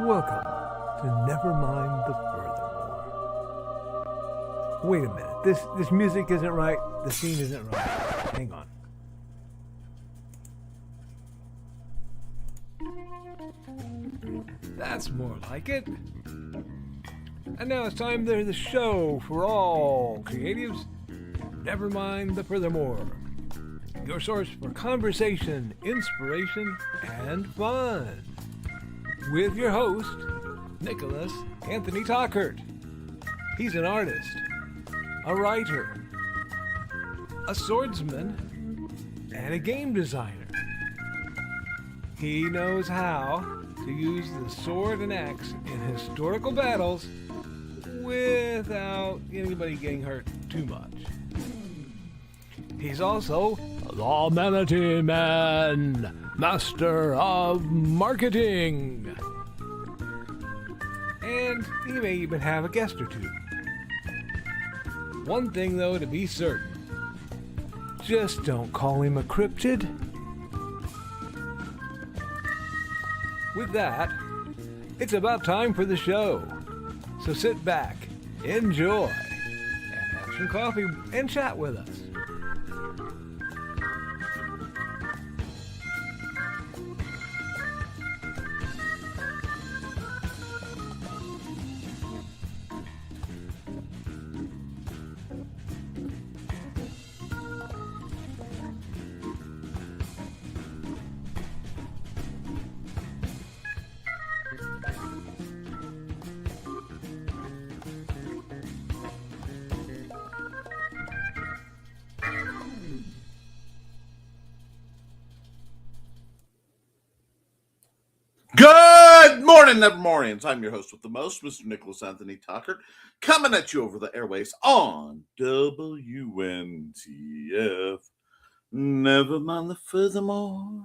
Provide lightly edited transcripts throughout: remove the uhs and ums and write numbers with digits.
Welcome to Nevermind the Furthermore. Wait a minute. This music isn't right. The scene isn't right. Hang on. That's more like it. And now it's time to the show for all creatives. Nevermind the Furthermore. Your source for conversation, inspiration, and fun. With your host, Nicholas Anthony Tockert. He's an artist, a writer, a swordsman, and a game designer. He knows how to use the sword and axe in historical battles without anybody getting hurt too much. He's also the Manatee Man, master of marketing. And he may even have a guest or two. One thing, though, to be certain. Just don't call him a cryptid. With that, it's about time for the show. So sit back, enjoy, and have some coffee and chat with us. Good morning, Nevermorians. I'm your host with the most, Mr. Nicholas Anthony Tockert, coming at you over the airways on WNTF. Nevermind the Furthermore.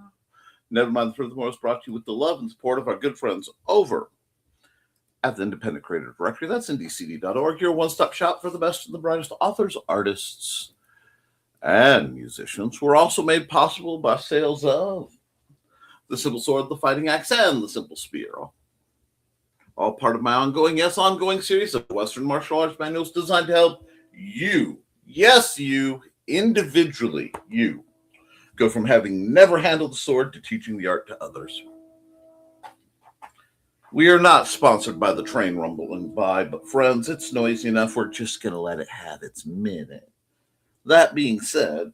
Nevermind the Furthermore is brought to you with the love and support of our good friends over at the Independent Creative Directory. That's ndcd.org, your one-stop shop for the best and the brightest authors, artists, and musicians. We're also made possible by sales of the Simple Sword, the Fighting Axe, and the Simple Spear. All part of my ongoing series of Western martial arts manuals designed to help you, yes, you, individually, you, go from having never handled the sword to teaching the art to others. We are not sponsored by the train rumbling by, but friends, it's noisy enough. We're just going to let it have its minute. That being said,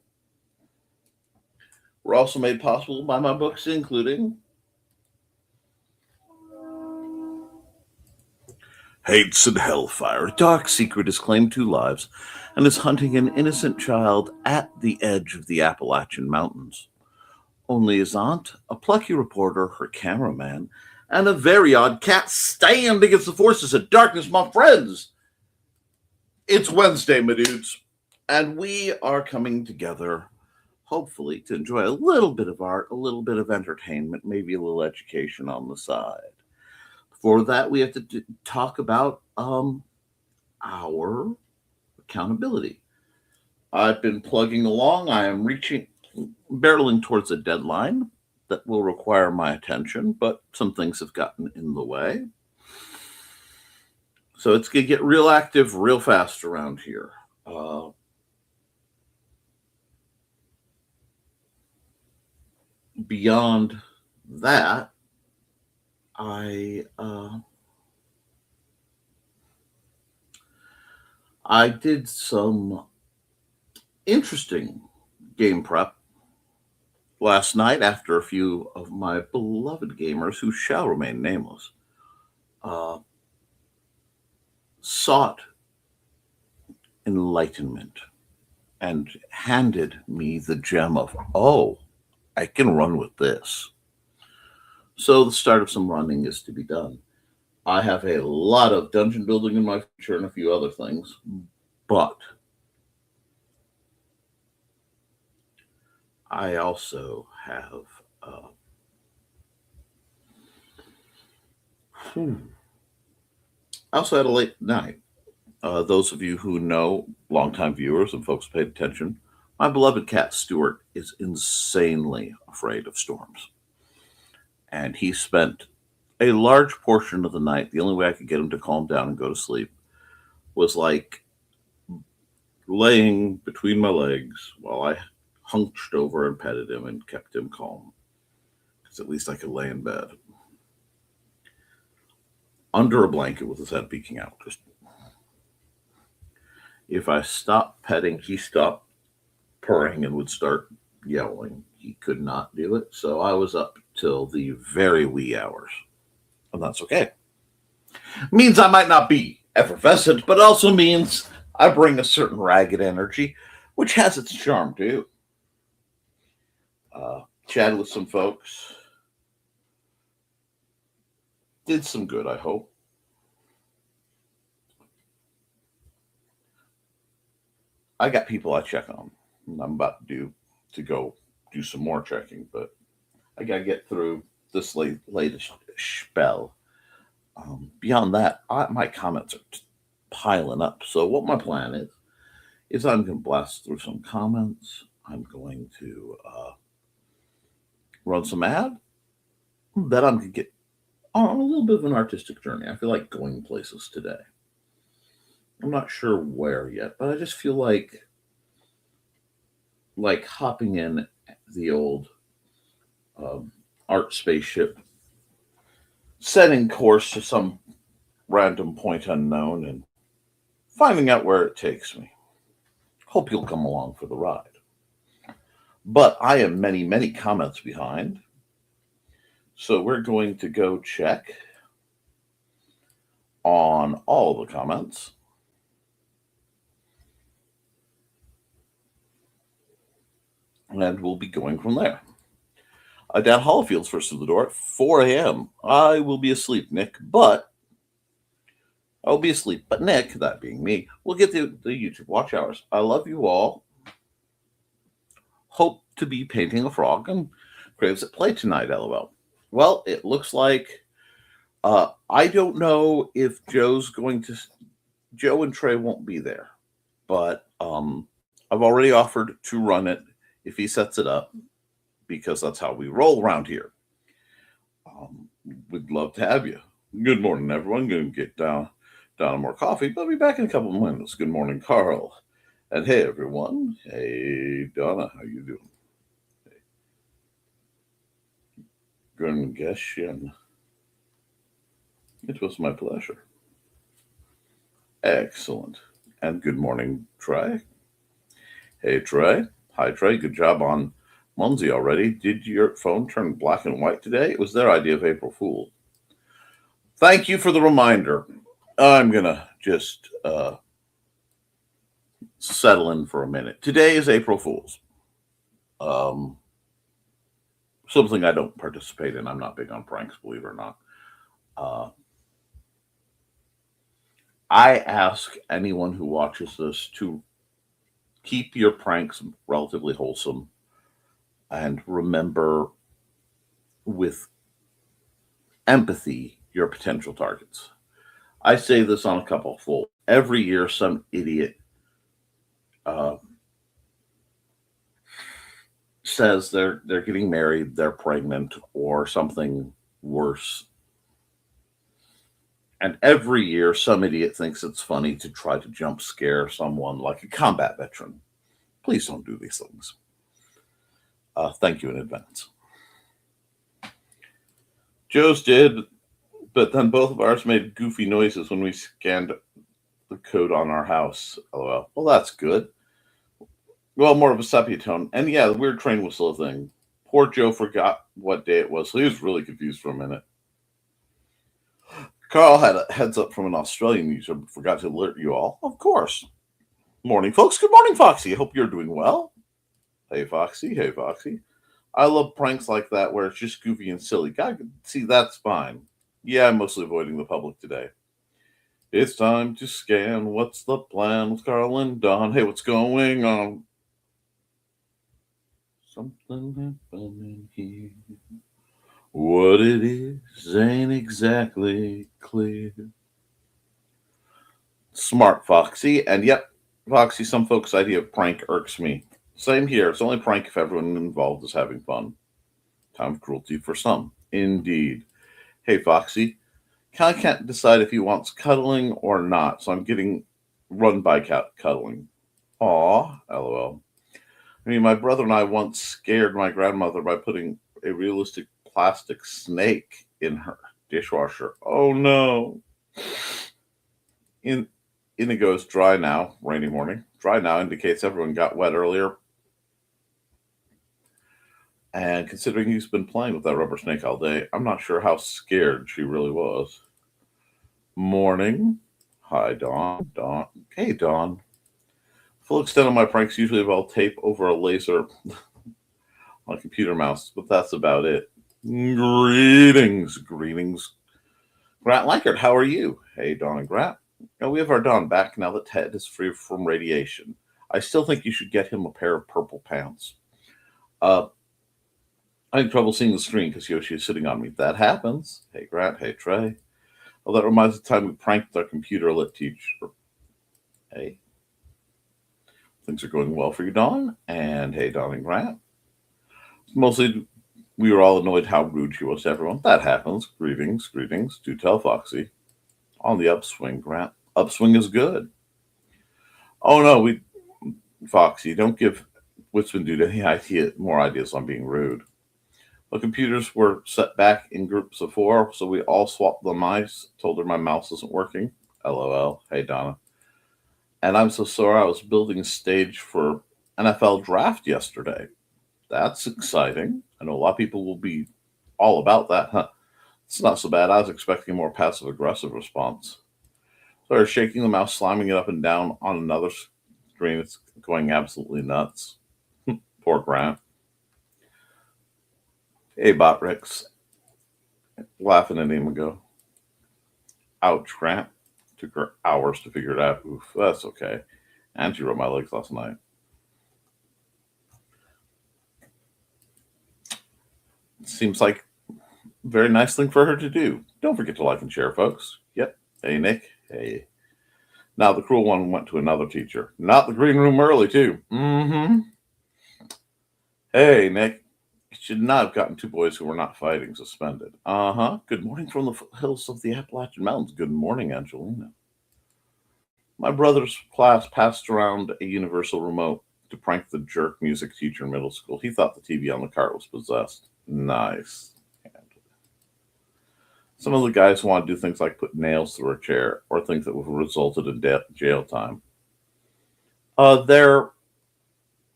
we're also made possible by my books, including Hates and Hellfire. A dark secret has claimed 2 lives and is hunting an innocent child at the edge of the Appalachian Mountains. Only his aunt, a plucky reporter, her cameraman, and a very odd cat stand against the forces of darkness, my friends. It's Wednesday, my dudes, and we are coming together hopefully to enjoy a little bit of art, a little bit of entertainment, maybe a little education on the side. For that, we have to talk about our accountability. I've been plugging along. I am barreling towards a deadline that will require my attention, but some things have gotten in the way. So it's going to get real active real fast around here. Beyond that, I did some interesting game prep last night after a few of my beloved gamers, who shall remain nameless, sought enlightenment and handed me the gem of, oh, I can run with this. So the start of some running is to be done. I have a lot of dungeon building in my future and a few other things, but I also have I also had a late night. Those of you who know, longtime viewers and folks who paid attention, my beloved cat Stuart is insanely afraid of storms. And he spent a large portion of the night, the only way I could get him to calm down and go to sleep was like laying between my legs while I hunched over and petted him and kept him calm. Because at least I could lay in bed under a blanket with his head peeking out. Just if I stopped petting, he stopped purring and would start yelling. He could not do it, so I was up till the very wee hours, and that's okay. Means I might not be effervescent, but also means I bring a certain ragged energy, which has its charm too. Chatted with some folks, did some good, I hope. I got people I check on. I'm about to go do some more checking, but I gotta get through this latest spell. Beyond that, my comments are piling up. So what my plan is I'm going to blast through some comments. I'm going to run some ad. Then I'm going to get on a little bit of an artistic journey. I feel like going places today. I'm not sure where yet, but I just feel like hopping in the old art spaceship, setting course to some random point unknown and finding out where it takes me. Hope you'll come along for the ride. But I am many, many comments behind. So we're going to go check on all the comments. And we'll be going from there. Dan Hollifield's first to the door at 4 a.m. I will be asleep, Nick, but I'll be asleep. But Nick, that being me, will get the YouTube watch hours. I love you all. Hope to be painting a frog and craves at play tonight, LOL. Well, it looks like I don't know if Joe and Trey won't be there, but I've already offered to run it if he sets it up, because that's how we roll around here. We'd love to have you. Good morning, everyone. Going to get down more coffee, but I'll be back in a couple of minutes. Good morning, Carl. And hey, everyone. Hey, Donna, how you doing? Hey. Gurgeshian. It was my pleasure. Excellent. And good morning, Trey. Hey, Trey. Hi, Trey. Good job on Munzie already. Did your phone turn black and white today? It was their idea of April Fool. Thank you for the reminder. I'm going to just settle in for a minute. Today is April Fool's. Something I don't participate in. I'm not big on pranks, believe it or not. I ask anyone who watches this to keep your pranks relatively wholesome and remember with empathy your potential targets. I say this on a couple full. Every year, some idiot says they're getting married, they're pregnant, or something worse. And every year, some idiot thinks it's funny to try to jump scare someone like a combat veteran. Please don't do these things. Thank you in advance. Joe's did, but then both of ours made goofy noises when we scanned the code on our house. LOL. Well, that's good. Well, more of a sepia tone. And yeah, the weird train whistle thing. Poor Joe forgot what day it was, so he was really confused for a minute. Carl had a heads up from an Australian user, but forgot to alert you all. Of course. Morning, folks. Good morning, Foxy. I hope you're doing well. Hey, Foxy. Hey, Foxy. I love pranks like that where it's just goofy and silly. God, see, that's fine. Yeah, I'm mostly avoiding the public today. It's time to scan. What's the plan with Carl and Don? Hey, what's going on? Something happening here. What it is ain't exactly clear. Smart, Foxy. And yep, Foxy, some folks' idea of prank irks me. Same here. It's only prank if everyone involved is having fun. Time of cruelty for some. Indeed. Hey, Foxy. Cal can't decide if he wants cuddling or not, so I'm getting run by cuddling. Aw, lol. I mean, my brother and I once scared my grandmother by putting a realistic plastic snake in her dishwasher. Oh no. In Inigo is dry now, rainy morning. Dry now indicates everyone got wet earlier. And considering he's been playing with that rubber snake all day, I'm not sure how scared she really was. Morning. Hi, Dawn. Dawn. Hey, Dawn. Full extent of my pranks usually involve tape over a laser on a computer mouse, but that's about it. Greetings. Greetings. Grant Lankert, how are you? Hey, Dawn and Grant. Now we have our Dawn back now that Ted is free from radiation. I still think you should get him a pair of purple pants. I had trouble seeing the screen because Yoshi is sitting on me. That happens. Hey, Grant. Hey, Trey. Well, that reminds me of the time we pranked our computer lit teacher. Hey. Things are going well for you, Dawn. And hey, Dawn and Grant. Mostly, we were all annoyed how rude she was to everyone. That happens. Greetings, greetings. Do tell Foxy. On the upswing, Grant. Upswing is good. Oh no, Foxy, don't give Witzman Dude any more ideas on being rude. The computers were set back in groups of 4, so we all swapped the mice. Told her my mouse isn't working. LOL. Hey, Donna. And I'm so sorry, I was building a stage for NFL draft yesterday. That's exciting. I know a lot of people will be all about that, huh? It's not so bad. I was expecting a more passive aggressive response. So I was shaking the mouse, slamming it up and down on another screen. It's going absolutely nuts. Poor Grant. Hey, Botrix. Laughing at him ago. Ouch, Grant. Took her hours to figure it out. Oof, that's okay. And she wrote my legs last night. Seems like a very nice thing for her to do. Don't forget to like and share, folks. Yep. Hey, Nick. Hey. Now the cruel one went to another teacher. Not the green room early, too. Mm-hmm. Hey, Nick. Should not have gotten 2 boys who were not fighting suspended. Uh-huh. Good morning from the foothills of the Appalachian Mountains. Good morning, Angelina. My brother's class passed around a universal remote to prank the jerk music teacher in middle school. He thought the TV on the cart was possessed. Nice. Some of the guys want to do things like put nails through a chair or things that would have resulted in jail time.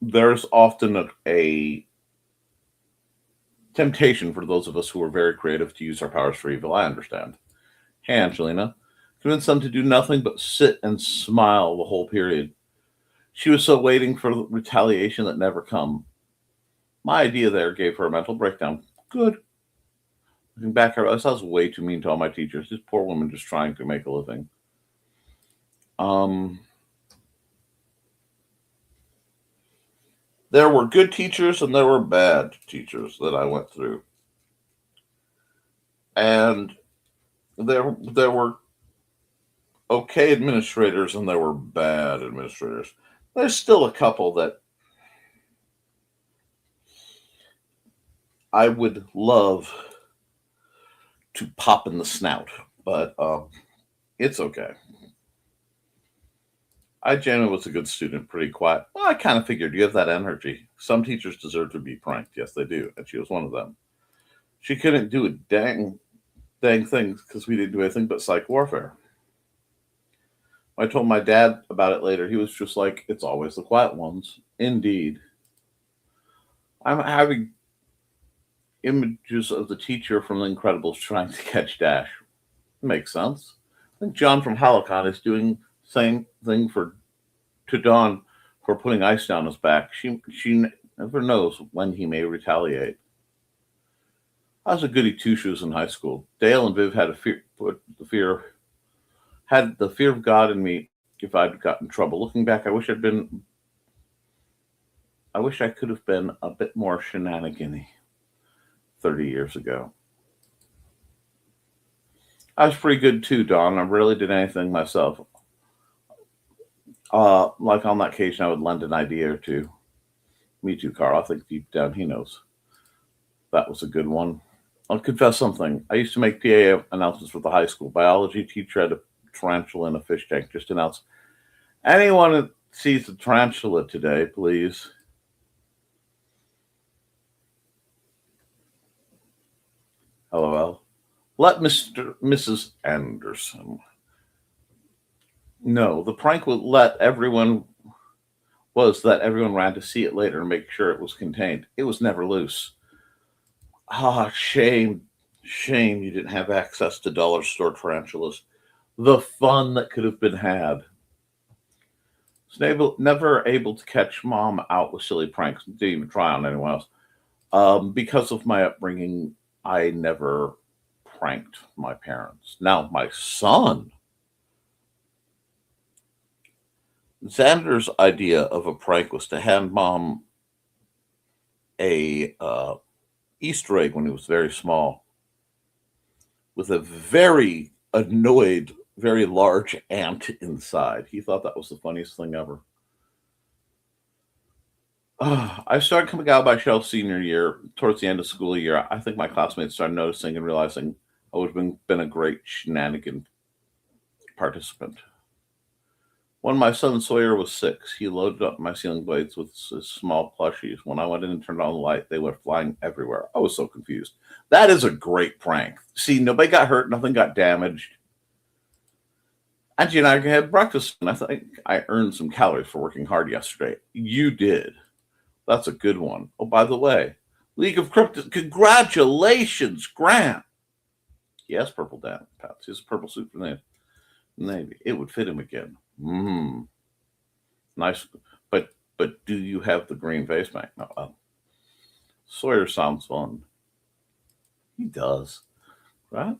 There's often a temptation for those of us who are very creative to use our powers for evil. I understand. Hey, Angelina. Convinced them to do nothing but sit and smile the whole period. She was so waiting for the retaliation that never come. My idea there gave her a mental breakdown. Good. Looking back, I realized I was way too mean to all my teachers. This poor woman just trying to make a living. There were good teachers and there were bad teachers that I went through. And there were okay administrators and there were bad administrators. There's still a couple that I would love to pop in the snout, but it's okay. I genuinely was a good student, pretty quiet. Well, I kind of figured you have that energy. Some teachers deserve to be pranked. Yes, they do. And she was one of them. She couldn't do a dang thing because we didn't do anything but psych warfare. I told my dad about it later. He was just like, it's always the quiet ones. Indeed. I'm having images of the teacher from The Incredibles trying to catch Dash. Makes sense. I think John from Halocon is doing the same thing to Dawn for putting ice down his back. She never knows when he may retaliate. I was a goody two shoes in high school. Dale and Viv had the fear of God in me if I'd gotten in trouble. Looking back, I wish I could have been a bit more shenanigan-y 30 years ago. I was pretty good too, Don. I rarely did anything myself. Like on that occasion, I would lend an idea or two. Me too, Carl. I think deep down he knows. That was a good one. I'll confess something. I used to make PA announcements for the high school. Biology teacher had a tarantula in a fish tank. Just announce, anyone that sees a tarantula today, please. LOL. Let Mrs. Anderson. No, the prank was that everyone ran to see it later and make sure it was contained. It was never loose. Ah, shame you didn't have access to dollar store tarantulas. The fun that could have been had. Never able to catch mom out with silly pranks. Didn't even try on anyone else. Because of my upbringing, I never pranked my parents. Now, my son, Xander's idea of a prank was to hand mom a Easter egg when he was very small with a very annoyed, very large ant inside. He thought that was the funniest thing ever. I started coming out by shelf senior year, towards the end of school year. I think my classmates started noticing and realizing I would have been a great shenanigan participant. When my son Sawyer was 6, he loaded up my ceiling blades with his small plushies. When I went in and turned on the light, they went flying everywhere. I was so confused. That is a great prank. See, nobody got hurt, nothing got damaged. Angie and I had breakfast, and I think I earned some calories for working hard yesterday. You did. That's a good one. Oh, by the way, League of Cryptids, congratulations, Grant. He has purple pants. He has a purple suit for the Navy. It would fit him again. Nice. But do you have the green face paint? No. Sawyer sounds fun. He does. Right?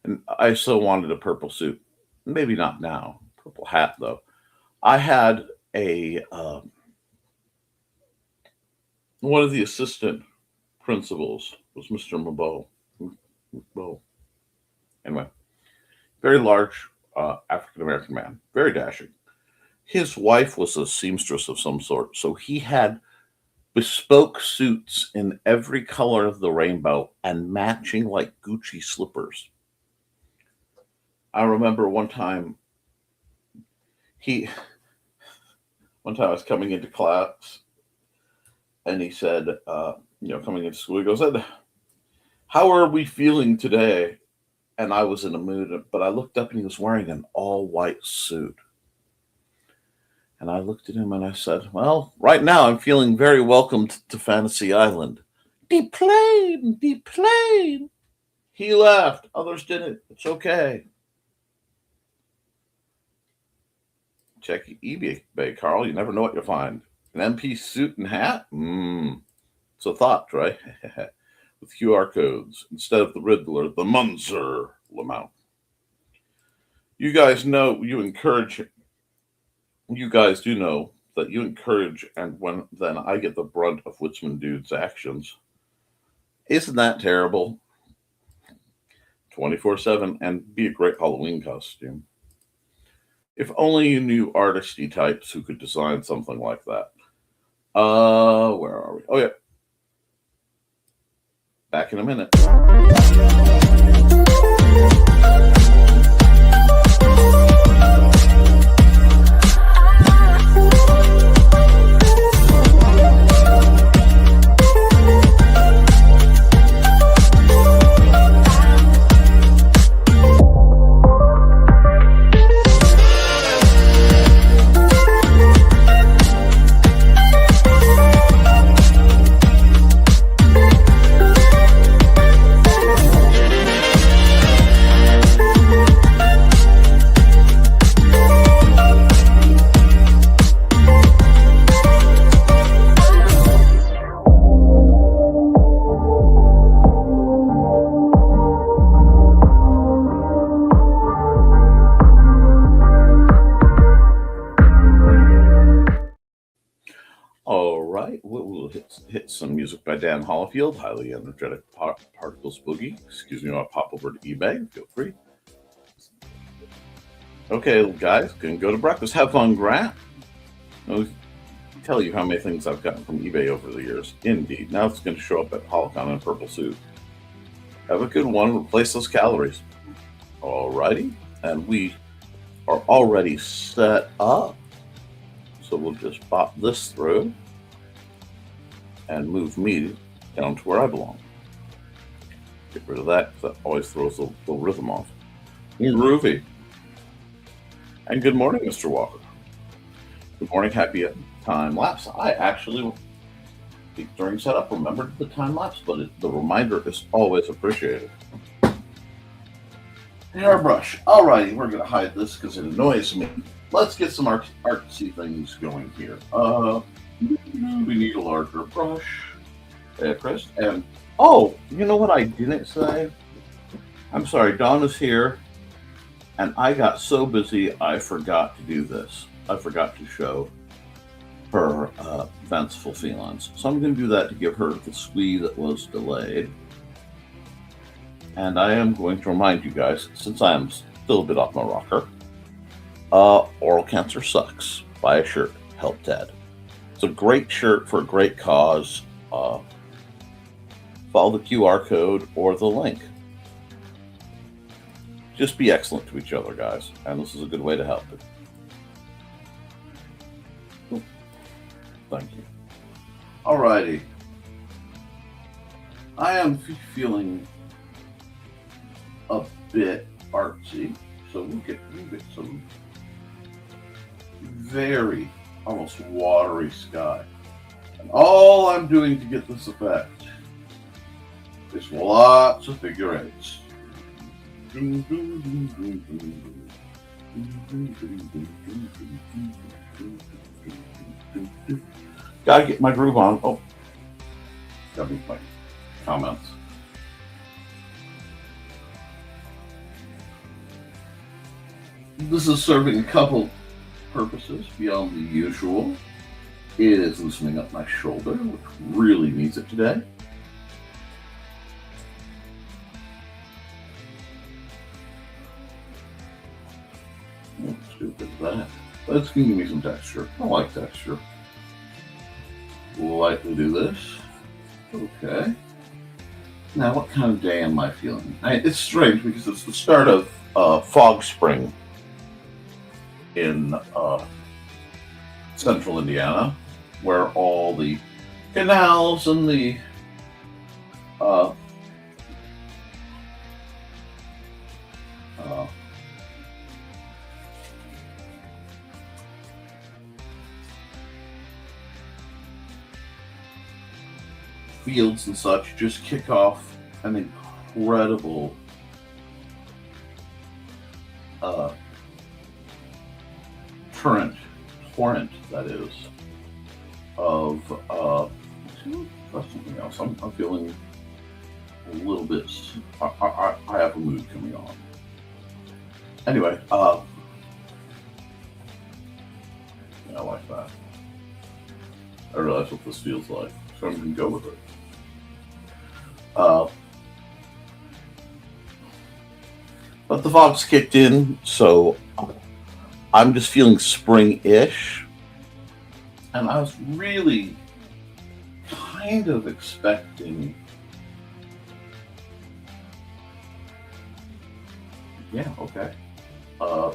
And I so wanted a purple suit. Maybe not now. Purple hat, though. I had a one of the assistant principals was Mr. Mabeau. Anyway, very large African-American man, very dashing. His wife was a seamstress of some sort, so he had bespoke suits in every color of the rainbow and matching like Gucci slippers. I remember one time I was coming into class and he said, coming into school, he goes, how are we feeling today? And I was in a mood, but I looked up and he was wearing an all-white suit. And I looked at him and I said, well, right now I'm feeling very welcome to Fantasy Island. Deplane. He laughed. Others didn't. It's okay. Check eBay, Carl. You never know what you'll find. An MP suit and hat? It's a thought, right? With QR codes. Instead of the Riddler, the Munzer Lamount. You guys do know that you encourage, and then I get the brunt of Woodsman Dude's actions. Isn't that terrible? 24/7, and be a great Halloween costume. If only you knew artisty types who could design something like that. Where are we? Oh, yeah. Back in a minute. Hit some music by Dan Hollifield, Highly Energetic Particles Boogie. Excuse me, I'll pop over to eBay. Feel free. Okay, guys, can go to breakfast. Have fun, Grant. I'll tell you how many things I've gotten from eBay over the years. Indeed. Now it's going to show up at Holocon in a purple suit. Have a good one. Replace those calories. Alrighty. And we are already set up. So we'll just pop this through and move me down to where I belong. Get rid of that because that always throws the rhythm off. Groovy. And good morning, Mr. Walker. Good morning, happy time lapse. I actually, during setup, remembered the time lapse, but the reminder is always appreciated. Airbrush. Alrighty, we're gonna hide this because it annoys me. Let's get some artsy things going here. We need a larger brush. Chris. And oh, you know what I didn't say? I'm sorry, Dawn is here, and I got so busy I forgot to do this. I forgot to show her fanciful felines. So I'm going to do that to give her the squee that was delayed. And I am going to remind you guys, since I am still a bit off my rocker, Oral Cancer Sucks. Buy a shirt. Help Ted. It's a great shirt for a great cause. Follow the QR code or the link. Just be excellent to each other, guys. And this is a good way to help it. Thank you. Alrighty. I am feeling a bit artsy, so we'll get some very almost watery sky. And all I'm doing to get this effect is lots of figure eights. Gotta get my groove on. Oh, gotta make my comments. This is serving a couple purposes beyond the usual. It is loosening up my shoulder, which really needs it today. Let's do a bit of that. That's going to give me some texture. I like texture. Lightly do this. Okay. Now, what kind of day am I feeling? It's strange because it's the start of fog spring in central Indiana, where all the canals and the fields and such just kick off an incredible torrent that is of something else. I'm feeling a little bit. I have a mood coming on. Anyway, yeah, I like that. I realize what this feels like, so I'm going to go with it. But the fog's kicked in, so I'm just feeling spring-ish. And I was really kind of expecting... Yeah, okay. I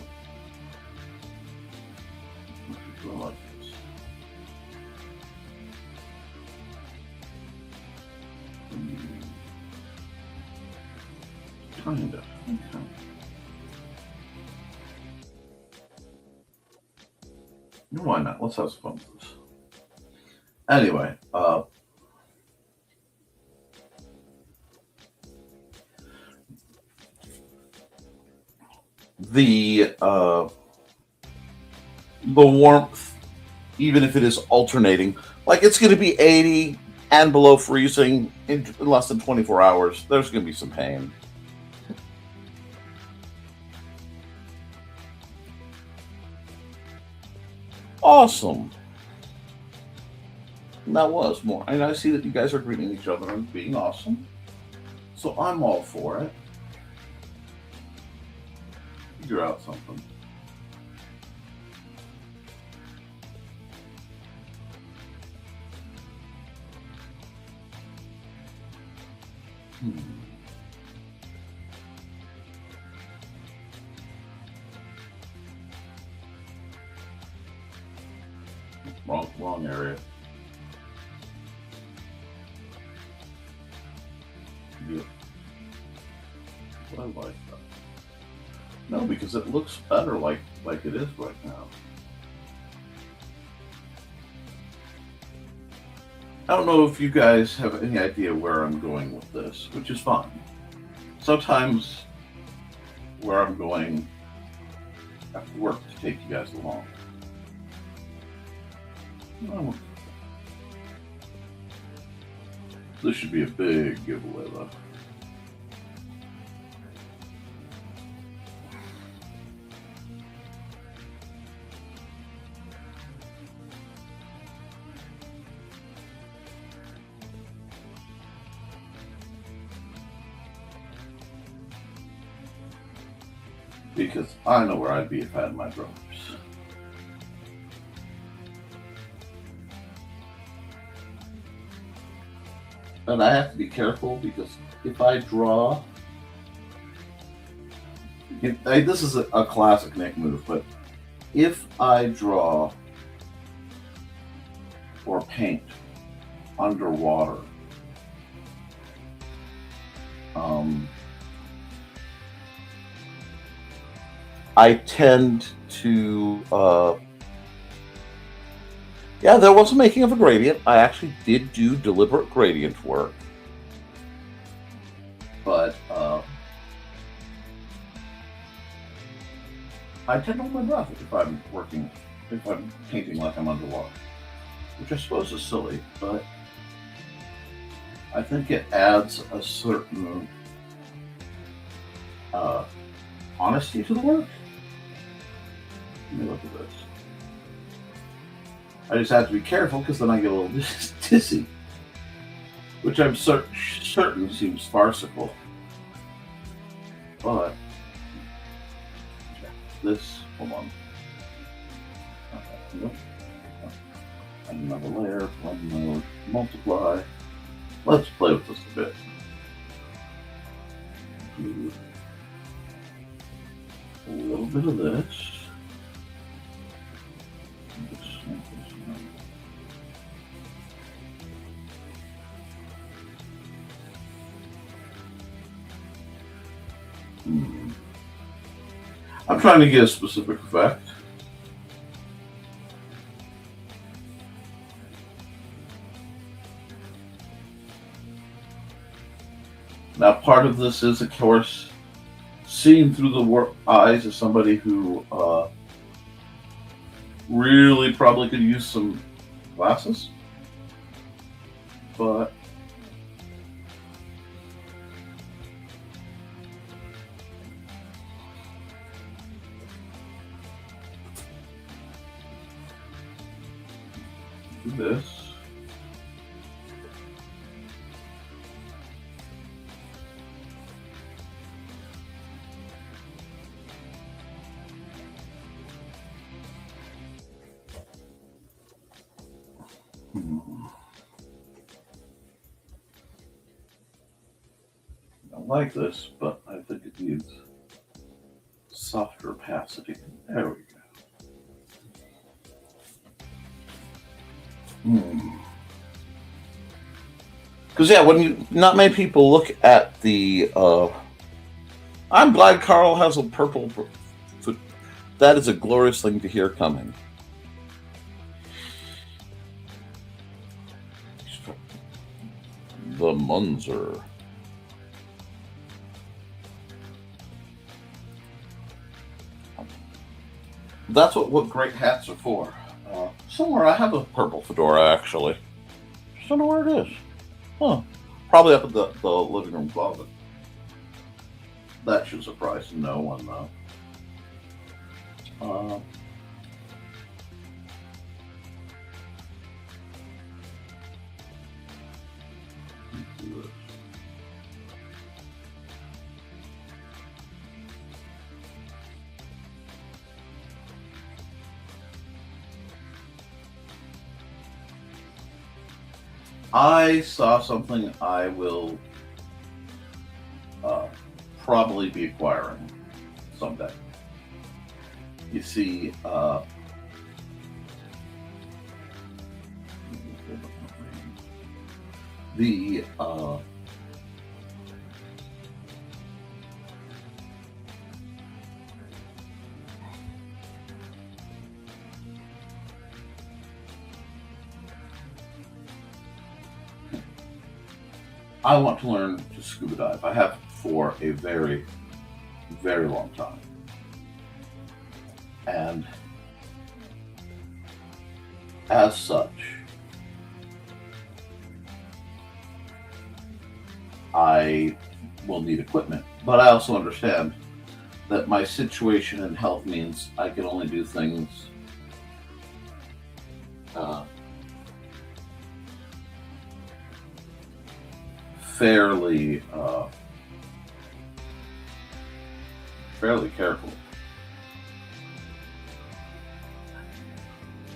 like this. Kind of. Okay. Why not? Let's have some fun with this. Anyway, the warmth, even if it is alternating, like it's going to be 80 and below freezing in less than 24 hours, there's going to be some pain. Awesome. That was more. And I see that you guys are greeting each other and being awesome. So I'm all for it. Figure out something. Wrong area. Yeah. I like that. No, because it looks better like it is right now. I don't know if you guys have any idea where I'm going with this, which is fine. Sometimes where I'm going, I have to work to take you guys along. Oh. This should be a big giveaway, though. Because I know where I'd be if I had my brothers. And I have to be careful because if I draw, this is a classic Nick move, but if I draw or paint underwater, I tend to, yeah, there was a making of a gradient. I actually did do deliberate gradient work. But I tend to hold my breath if I'm painting like I'm underwater. Which I suppose is silly, but I think it adds a certain honesty to the work. Let me look at this. I just have to be careful because then I get a little dizzy, which I'm certain seems farcical. But this, hold on. Okay, nope. Another layer, one node, multiply. Let's play with this a bit. Do a little bit of this. I'm trying to get a specific effect. Now, part of this is, of course, seeing through the eyes of somebody who really probably could use some glasses. But do this. I like this, but I think it needs softer opacity. There we go. Because yeah, when not many people look at the. I'm glad Carl has a purple foot. That is a glorious thing to hear coming. The Munzer. That's what great hats are for. Somewhere I have a purple fedora, actually. Just don't know where it is. Huh. Probably up at the living room closet. That should surprise no one, though. Let's do this. I saw something I will probably be acquiring someday. You see, the I want to learn to scuba dive. I have for a very, very long time. And as such, I will need equipment. But I also understand that my situation and health means I can only do things fairly careful.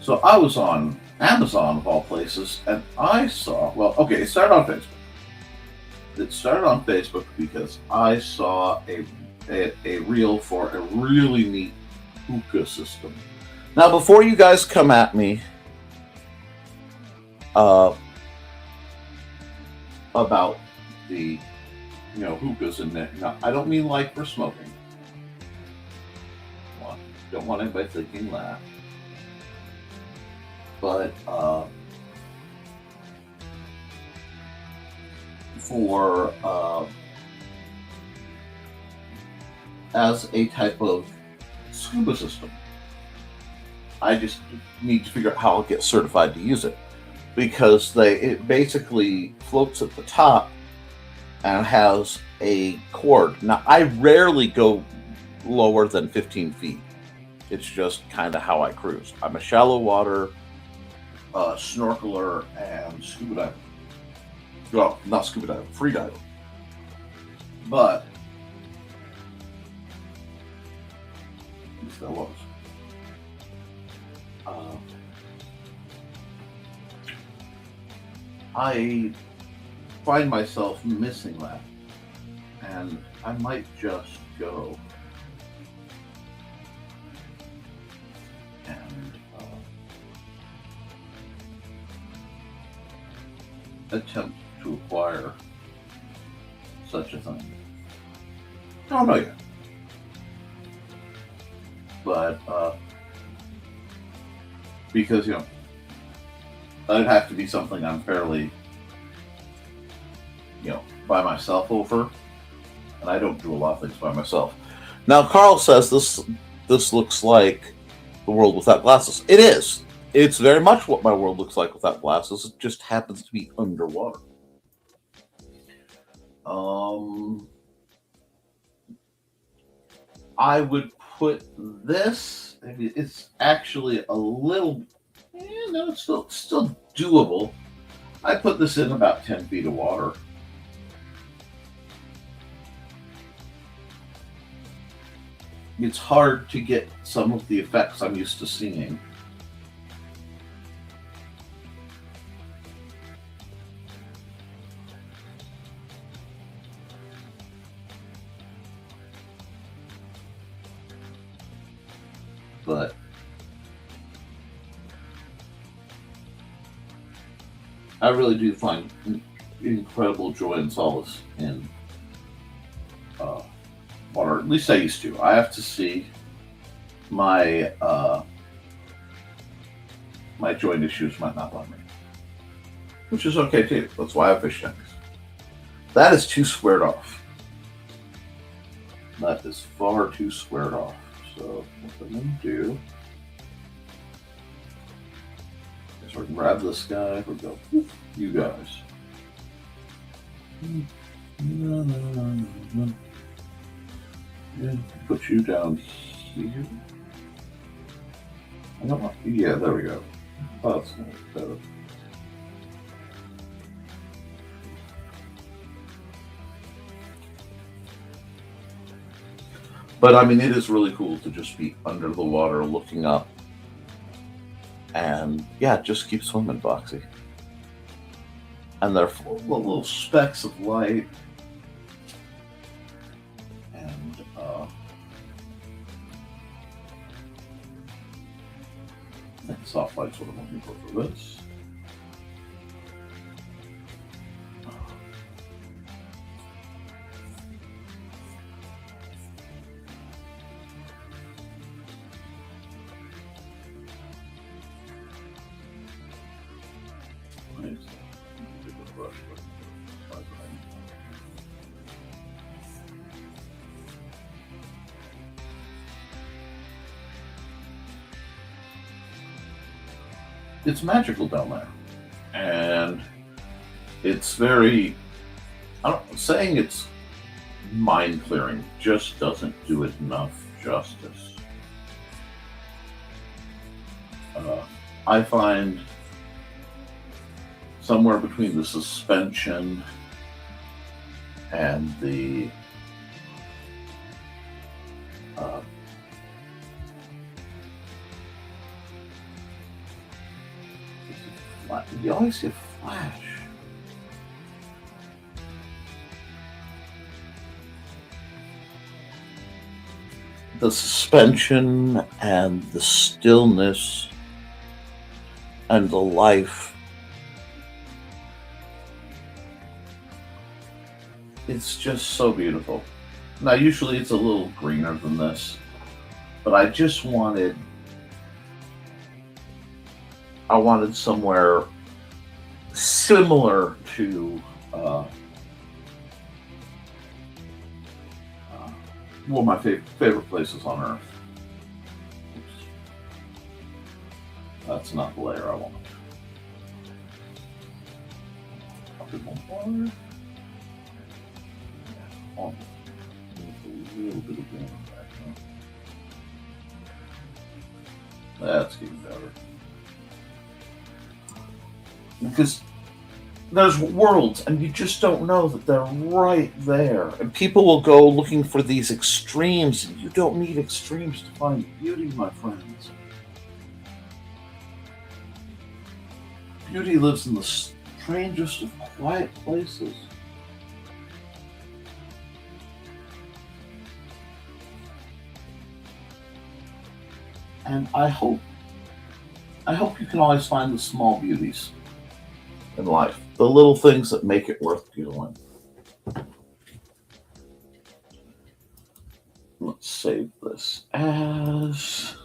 So I was on Amazon of all places, and I saw, well, okay, it started on Facebook. It started on Facebook because I saw a reel for a really neat hookah system. Now, before you guys come at me about the hookahs in there, now, I don't mean like for smoking. Don't want anybody thinking that. But for as a type of scuba system, I just need to figure out how I'll get certified to use it, because it basically floats at the top and has a cord. Now, I rarely go lower than 15 feet. It's just kind of how I cruise. I'm a shallow water snorkeler and scuba diver. Well, not scuba diver, free diver. But at least I was. I find myself missing that, and I might just go and attempt to acquire such a thing. I don't know yet. But because that'd have to be something I'm fairly by myself over, and I don't do a lot of things by myself. Now, Carl says this looks like the world without glasses. It is. It's very much what my world looks like without glasses. It just happens to be underwater. I would put this. It's actually a little. No, it's still doable. I put this in about 10 feet of water. It's hard to get some of the effects I'm used to seeing. But I really do find incredible joy and solace in water. At least I used to. I have to see my my joint issues might not bother me, which is okay too. That's why I have fish tanks. That is too squared off. That is far too squared off. So what I'm going to do is we're going to grab this guy. We'll go, you guys. And put you down here. I don't want, yeah, there we go. Oh, that's better. But I mean, it is really cool to just be under the water looking up. And yeah, just keep swimming, Boxy. And they're full of little specks of light. And I think soft light's what I'm looking for this. it's magical down there. And it's very, saying it's mind clearing just doesn't do it enough justice. I find somewhere between the suspension and the you always see a flash. The suspension and the stillness and the life. It's just so beautiful. Now, usually it's a little greener than this, but I wanted somewhere similar to one of my favorite places on Earth. Oops. That's not the layer I want. A little bit of green back there. That's getting better. Because there's worlds and you just don't know that they're right there. And people will go looking for these extremes, and you don't need extremes to find beauty, my friends. Beauty lives in the strangest of quiet places. And I hope you can always find the small beauties in life, the little things that make it worth doing. Let's save this as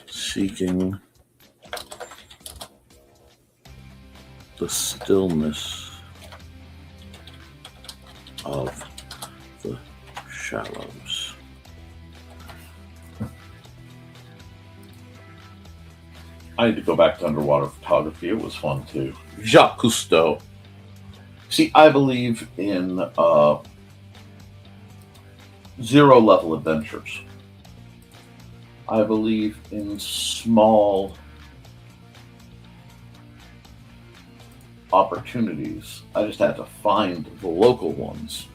seeking the stillness of the shallows. I need to go back to underwater photography. It was fun too. Jacques Cousteau. See, I believe in zero level adventures. I believe in small opportunities. I just had to find the local ones,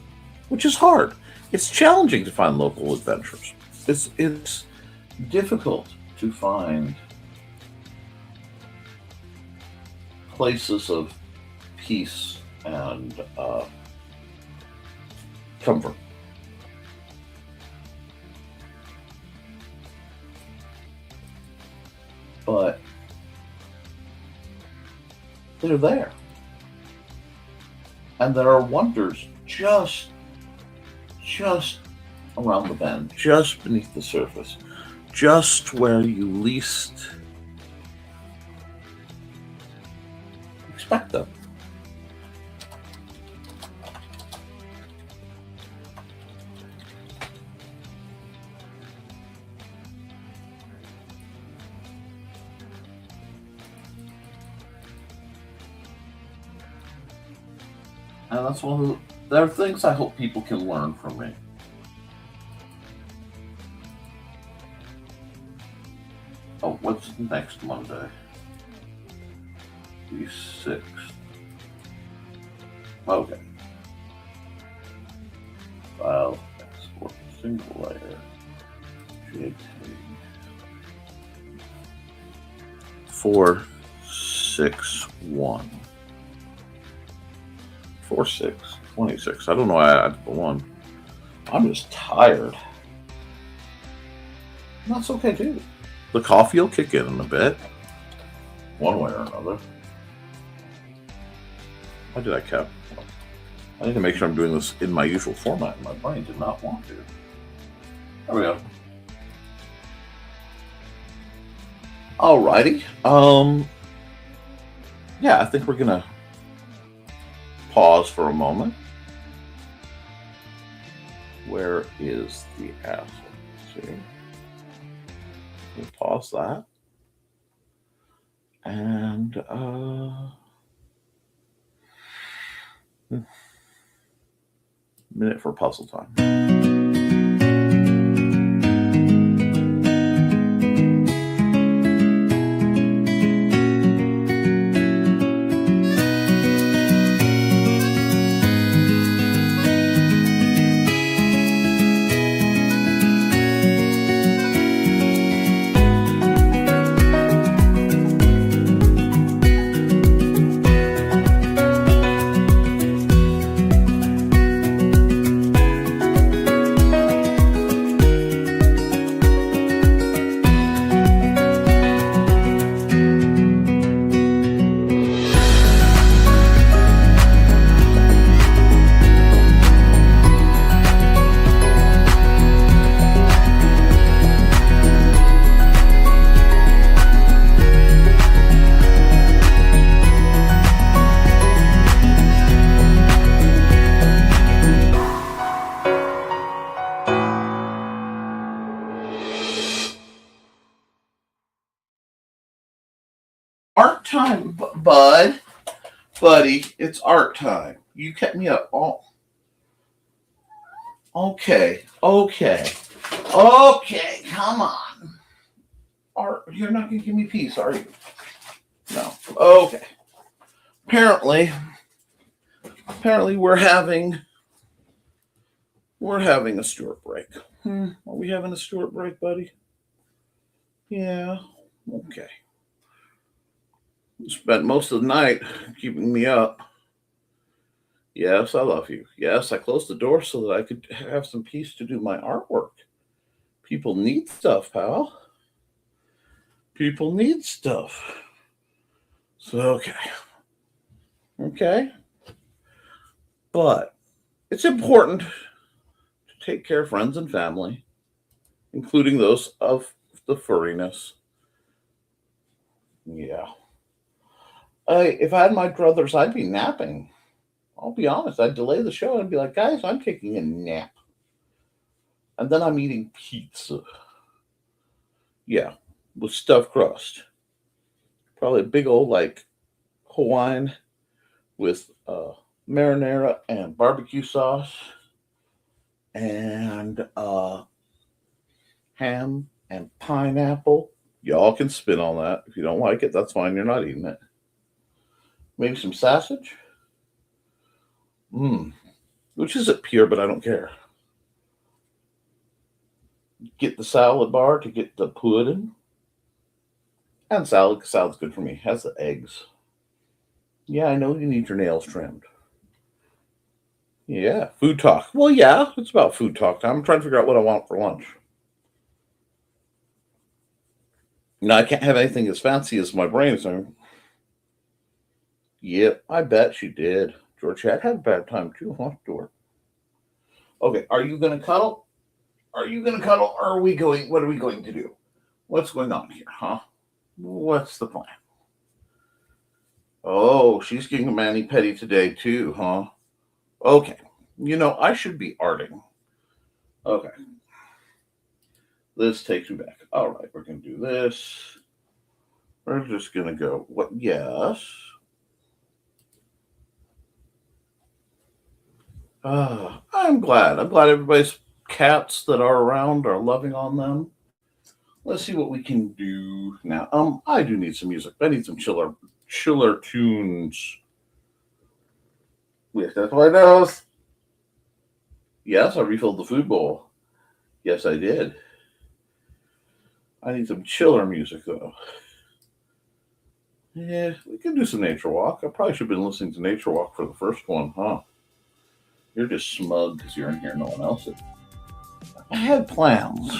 which is hard. It's challenging to find local adventures. It's difficult to find places of peace and comfort. But they're there. And there are wonders just around the bend, just beneath the surface, just where you least expect them. And that's there are things I hope people can learn from me. Oh, what's next Monday? The 6th. Okay. File, export, single layer. JPEG. 461. 26. I don't know why I added the 1. I'm just tired. And that's okay too. The coffee will kick in a bit, one way or another. Why did I cap? I need to make sure I'm doing this in my usual format. My brain did not want to. There we go. Alrighty. Yeah, I think we're gonna pause for a moment. Where is the asset? See? We'll pause that. And minute for puzzle time. Art time, buddy. It's art time. You kept me up all. Okay. Come on. Art, you're not gonna give me peace, are you? No. Okay. Apparently, we're having a Stewart break. Are we having a Stewart break, buddy? Yeah. Okay. Spent most of the night keeping me up. Yes, I love you. Yes, I closed the door so that I could have some peace to do my artwork. People need stuff, pal. People need stuff. So, okay. But it's important to take care of friends and family, including those of the furriness. Yeah. If I had my druthers, I'd be napping. I'll be honest. I'd delay the show and be like, guys, I'm taking a nap. And then I'm eating pizza. Yeah, with stuffed crust. Probably a big old, Hawaiian with marinara and barbecue sauce. And ham and pineapple. Y'all can spin on that. If you don't like it, that's fine. You're not eating it. Maybe some sausage. Which isn't pure, but I don't care. Get the salad bar to get the pudding. And salad, because salad's good for me. Has the eggs. Yeah, I know you need your nails trimmed. Yeah, food talk. Well, yeah, it's about food talk time. I'm trying to figure out what I want for lunch. I can't have anything as fancy as my brain. So, yep, I bet she did. Georgette had a bad time too, huh, George? Okay, are you going to cuddle? Or are we going? What are we going to do? What's going on here, huh? What's the plan? Oh, she's getting a mani-pedi today too, huh? Okay. I should be arting. Okay. This takes me back. All right, we're going to do this. We're just going to go, what? Yes. I'm glad. Everybody's cats that are around are loving on them. Let's see what we can do now. I do need some music. I need some chiller tunes. Yes, that's what I know. Yes, I refilled the food bowl. Yes, I did. I need some chiller music, though. Yeah, we can do some Nature Walk. I probably should have been listening to Nature Walk for the first one, huh? You're just smug because you're in here, no one else is. I had plans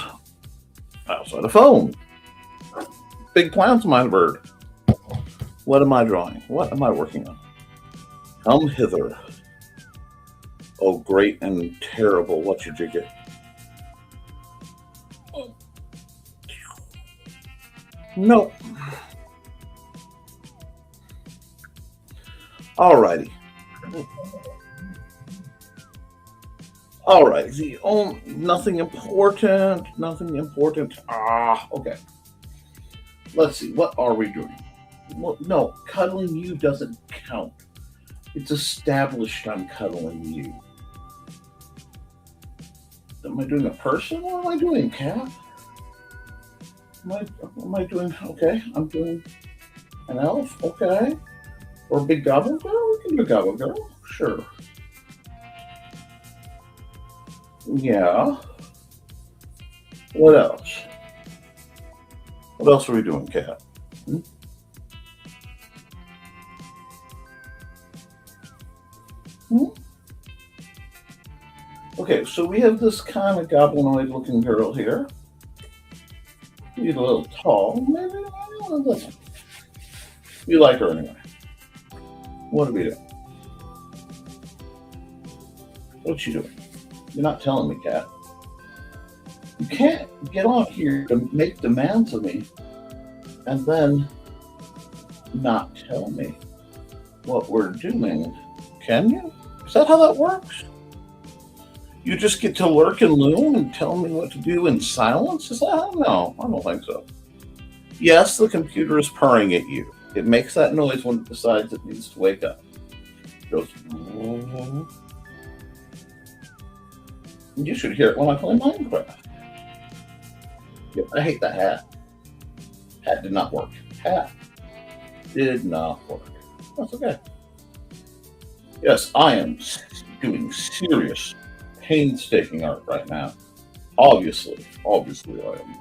outside of phone. Big plans, my bird. What am I drawing? What am I working on? Come hither. Oh, great and terrible. What's your jigger? No. Alrighty. Nothing important. Okay. Okay. Let's see, what are we doing? Well, no, cuddling you doesn't count. It's established I'm cuddling you. Am I doing a person? What am I doing, cat? Am I doing, okay, I'm doing an elf, okay. Or a big goblin girl? We can do a goblin girl, sure. Yeah. What else? What else are we doing, cat? Okay, so we have this kind of goblinoid looking girl here. She's a little tall. Maybe you like her anyway. What do we do? What's she doing? You're not telling me, cat. You can't get on here to make demands of me and then not tell me what we're doing. Can you? Is that how that works? You just get to lurk and loom and tell me what to do in silence? Is that? No, I don't think so. Yes, the computer is purring at you. It makes that noise when it decides it needs to wake up. It goes. You should hear it when I play Minecraft. Yeah, I hate that hat. Hat did not work. Hat did not work. That's okay. Yes, I am doing serious, painstaking art right now. Obviously I am.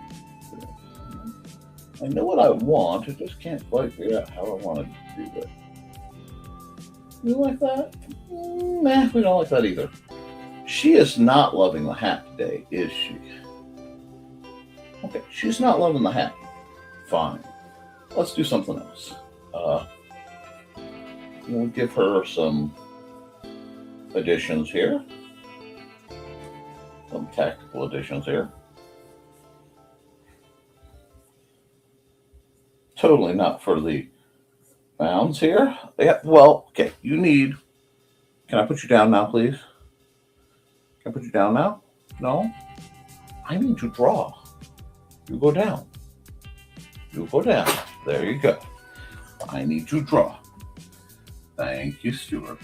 I know what I want, I just can't quite figure out how I want to do it. You like that? Nah, we don't like that either. She is not loving the hat today, is she? Okay, she's not loving the hat. Fine. Let's do something else. We'll give her some additions here. Some tactical additions here. Totally not for the bounds here. Yeah, well, okay, you need... Can I put you down now, please? Can I put you down now? No? I need to draw. You go down. You go down. There you go. I need to draw. Thank you, Stuart.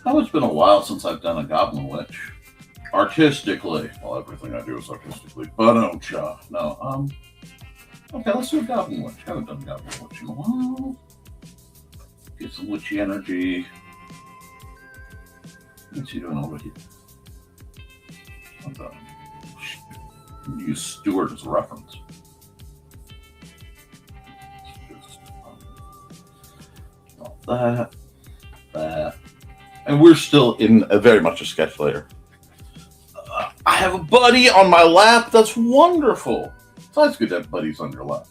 Oh, it's been a while since I've done a Goblin Witch. Artistically. Well, everything I do is artistically. But no. Okay, let's do a Goblin Witch. I haven't done a Goblin Witch in a while. Get some witchy energy. What's he doing over here? Use Stuart as a reference. That. And we're still in very much a sketch layer. I have a buddy on my lap. That's wonderful. So it's good to have buddies on your lap.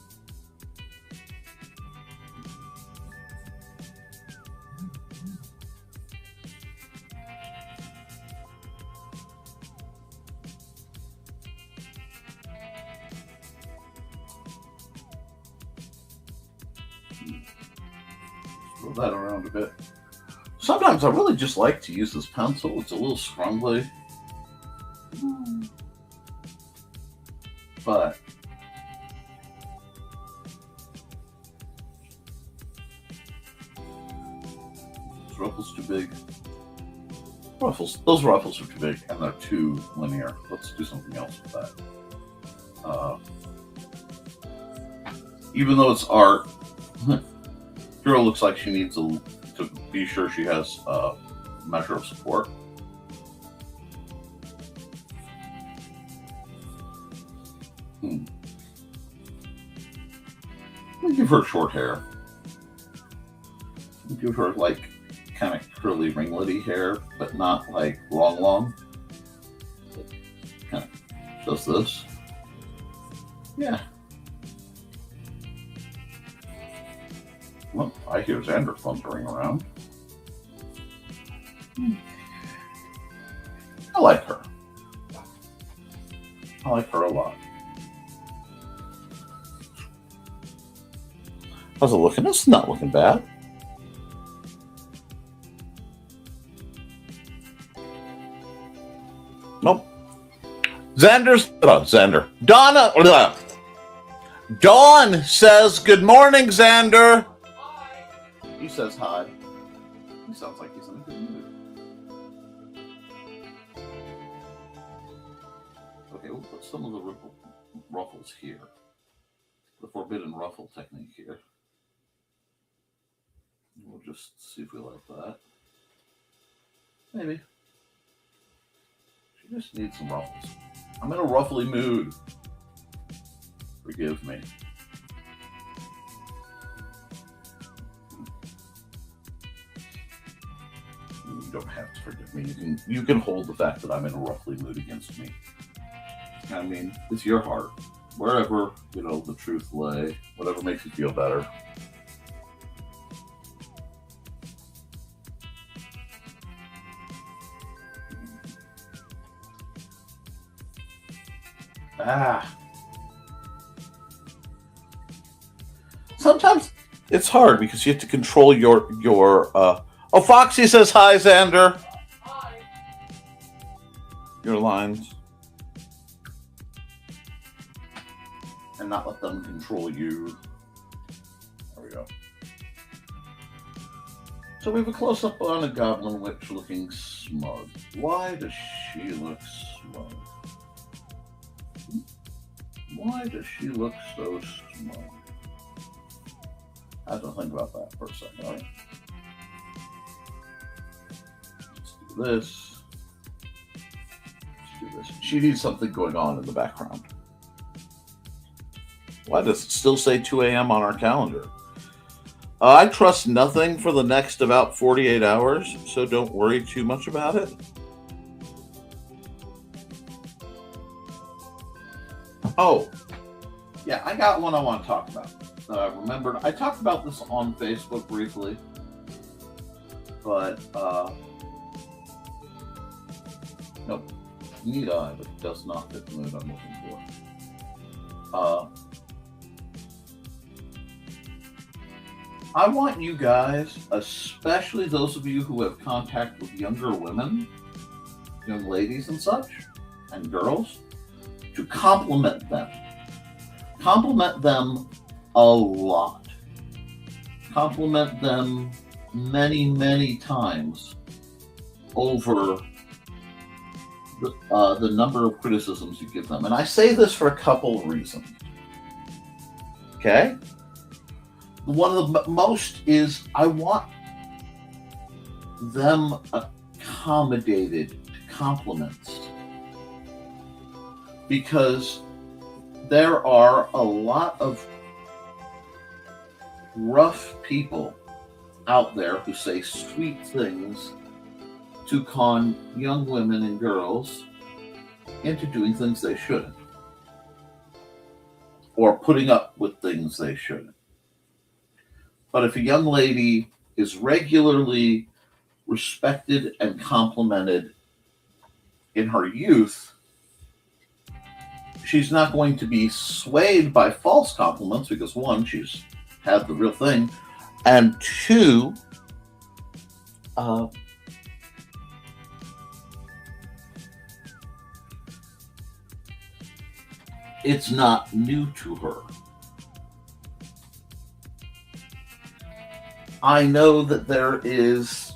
Throw that around a bit. Sometimes I really just like to use this pencil. It's a little scrumbly. But this ruffle's too big. Those ruffles are too big and they're too linear. Let's do something else with that. Even though it's art, girl looks like she needs to be sure she has a measure of support. We'll give her short hair. We'll give her like kind of curly ringlety hair, but not like long. Kind of does this. Yeah. Well, I hear Xander thundering around. I like her. I like her a lot. How's it looking? It's not looking bad. Nope. Xander. Donna. Dawn says, good morning, Xander. He says hi. He sounds like he's in a good mood. Okay, we'll put some of the ruffles here. The forbidden ruffle technique here. We'll just see if we like that. Maybe. She just needs some ruffles. I'm in a ruffly mood. Forgive me. You don't have to forgive me. You can hold the fact that I'm in a ruffly mood against me. I mean, it's your heart. Wherever, the truth lay, whatever makes you feel better. Sometimes it's hard because you have to control your Oh, Foxy says hi, Xander. Hi. Your lines. And not let them control you. There we go. So we have a close-up on a goblin witch looking smug. Why does she look smug? Why does she look so smug? I have to think about that for a second, all right? Let's do this. Let's do this. She needs something going on in the background. Why does it still say 2 a.m. on our calendar? I trust nothing for the next about 48 hours, so don't worry too much about it. Oh, yeah, I got one I want to talk about. Remembered, I talked about this on Facebook briefly, but nope, need I, but it does not fit the mood I'm looking for. I want you guys, especially those of you who have contact with younger women, young ladies and such, and girls, to compliment them. Compliment them a lot. Compliment them many, many times over the number of criticisms you give them. And I say this for a couple of reasons. Okay? One of the most is I want them accommodated to compliments, because there are a lot of rough people out there who say sweet things to con young women and girls into doing things they shouldn't, or putting up with things they shouldn't. But if a young lady is regularly respected and complimented in her youth, she's not going to be swayed by false compliments, because one, she's had the real thing, and two, it's not new to her. I know that there is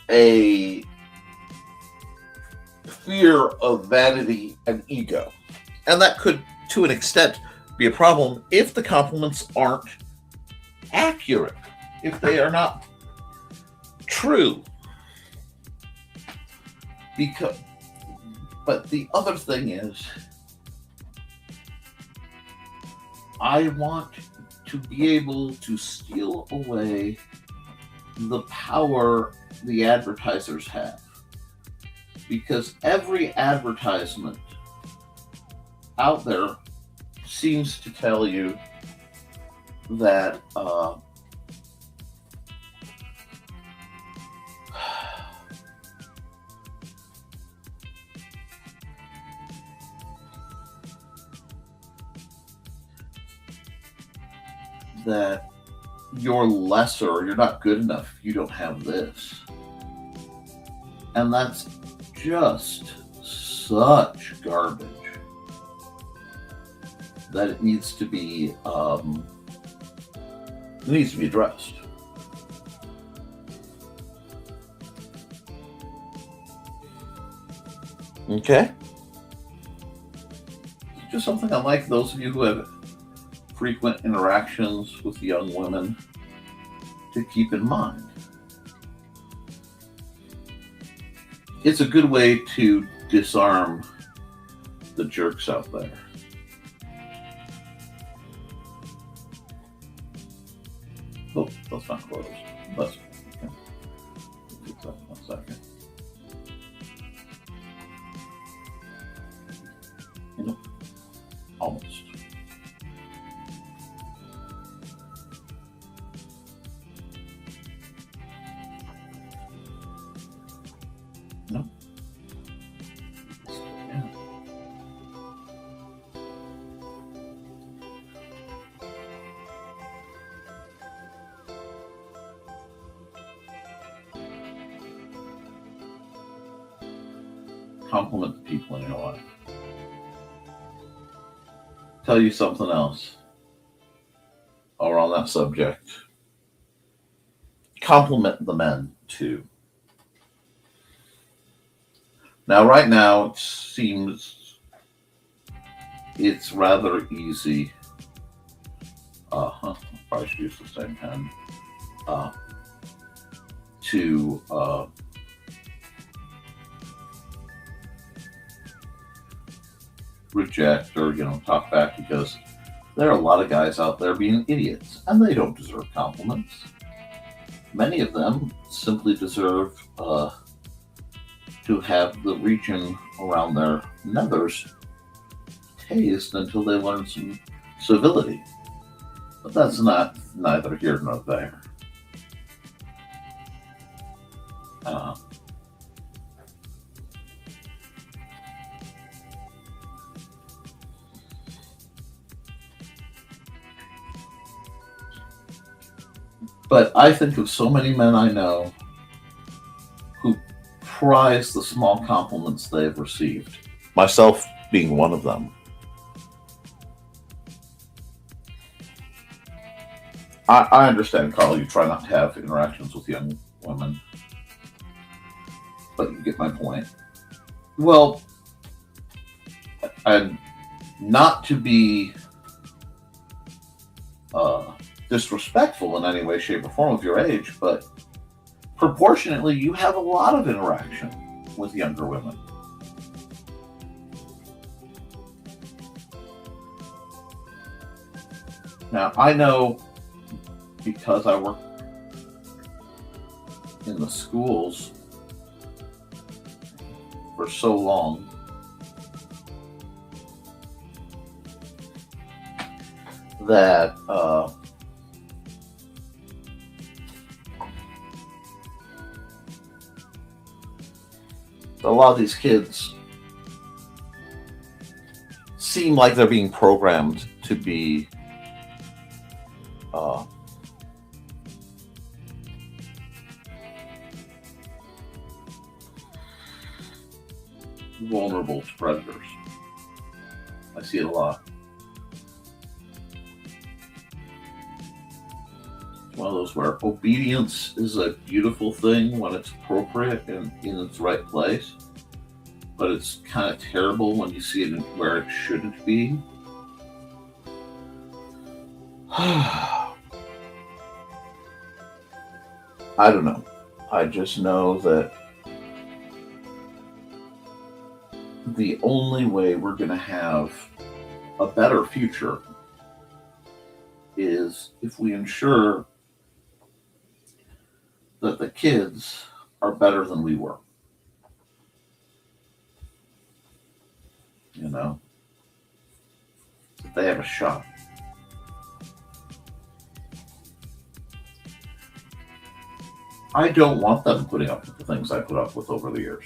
a fear of vanity and ego, and that could, to an extent, be a problem if the compliments aren't accurate, if they are not true. But the other thing is, I want to be able to steal away the power the advertisers have. Because every advertisement out there seems to tell you that that you're lesser, you're not good enough, you don't have this. And that's just such garbage. that it needs to be addressed. Okay? Just something I'd like those of you who have frequent interactions with young women to keep in mind. It's a good way to disarm the jerks out there. Oh, that's not closed. That's okay. Fix that 1 second. Nope. Almost. Nope. Yeah. Compliment the people in your life. Tell you something else or on that subject. Compliment the men too. Now, right now, it seems it's rather easy. Probably should use the same pen. To reject or talk back, because there are a lot of guys out there being idiots and they don't deserve compliments. Many of them simply deserve to have the region around their nethers tased until they learn some civility. But that's neither here nor there. But I think of so many men I know who prize the small compliments they've received, myself being one of them. I understand, Carl, you try not to have interactions with young women, but you get my point. Well, and not to be disrespectful in any way, shape, or form of your age, but proportionately, you have a lot of interaction with younger women. Now, I know, because I work in the schools for so long, that a lot of these kids seem like they're being programmed to be vulnerable to predators. I see it a lot. It's one of those where obedience is a beautiful thing when it's appropriate and in its right place, but it's kind of terrible when you see it where it shouldn't be. I don't know. I just know that the only way we're going to have a better future is if we ensure that the kids are better than we were. That they have a shot. I don't want them putting up with the things I put up with over the years.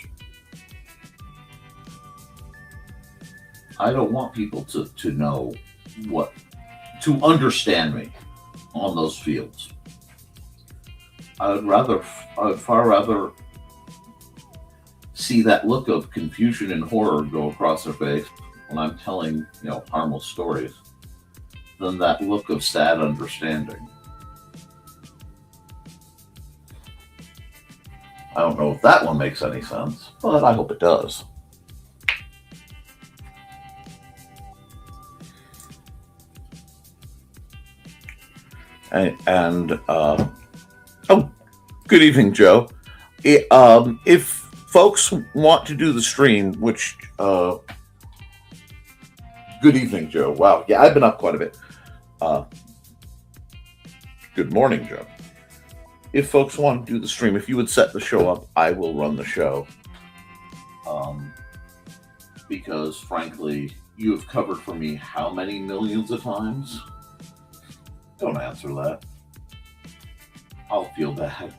I don't want people to know to understand me on those fields. I would far rather see that look of confusion and horror go across their face when I'm telling, harmless stories, than that look of sad understanding. I don't know if that one makes any sense, but I hope it does. And oh, good evening, Joe. If folks want to do the stream, which good evening, Joe. Wow, yeah, I've been up quite a bit. Good morning, Joe. If folks want to do the stream, if you would set the show up, I will run the show. Because frankly, you have covered for me how many millions of times? Don't answer that. I'll feel bad.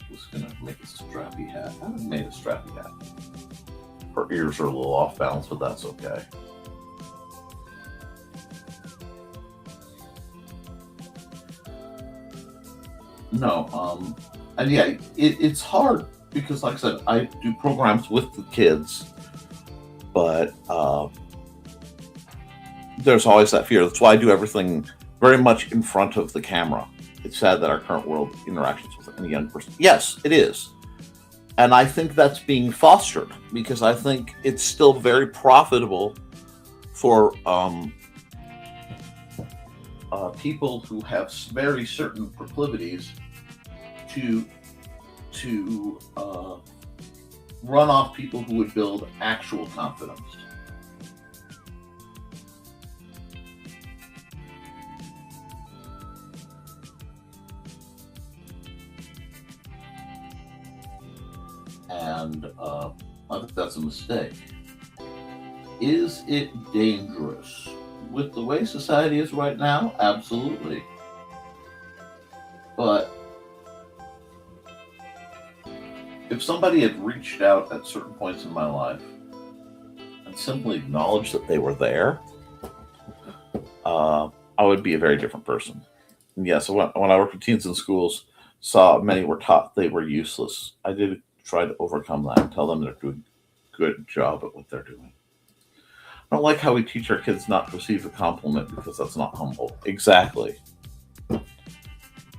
I'm just gonna make a strappy hat. I haven't made a strappy hat. Her ears are a little off balance, but that's okay. No, and yeah, it's hard because, like I said, I do programs with the kids, but there's always that fear. That's why I do everything very much in front of the camera. It's sad that our current world interactions with any young person. Yes, it is. And I think that's being fostered because I think it's still very profitable for people who have very certain proclivities to run off people who would build actual confidence. And I think that's a mistake. Is it dangerous? With the way society is right now, absolutely. But if somebody had reached out at certain points in my life and simply acknowledged that they were there, I would be a very different person. And yes, when I worked with teens in schools, saw many were taught they were useless. I did try to overcome that and tell them they're doing a good job at what they're doing. I don't like how we teach our kids not to receive a compliment because that's not humble. Exactly.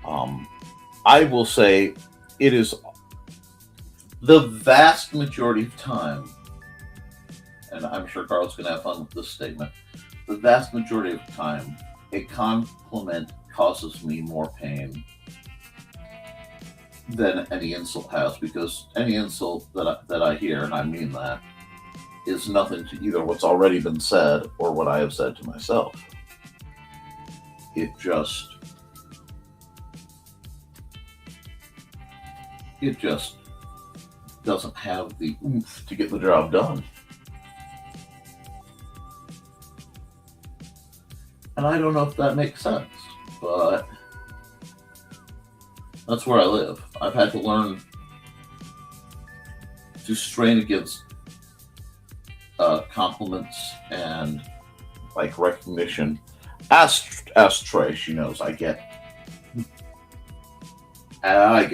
I will say it is the vast majority of time, and I'm sure Carl's going to have fun with this statement, the vast majority of time, a compliment causes me more pain than any insult has, because any insult that I hear, and I mean that, is nothing to either what's already been said or what I have said to myself. It just doesn't have the oomph to get the job done. And I don't know if that makes sense, but that's where I live. I've had to learn to strain against compliments and like recognition. Ask Trey, she knows I get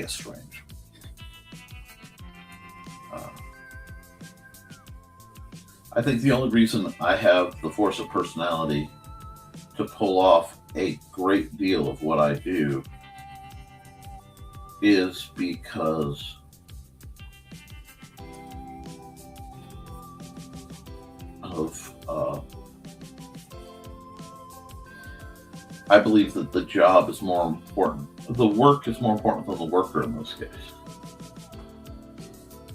strange. I think the only reason I have the force of personality to pull off a great deal of what I do is because of I believe that the job is more important. The work is more important than the worker in this case.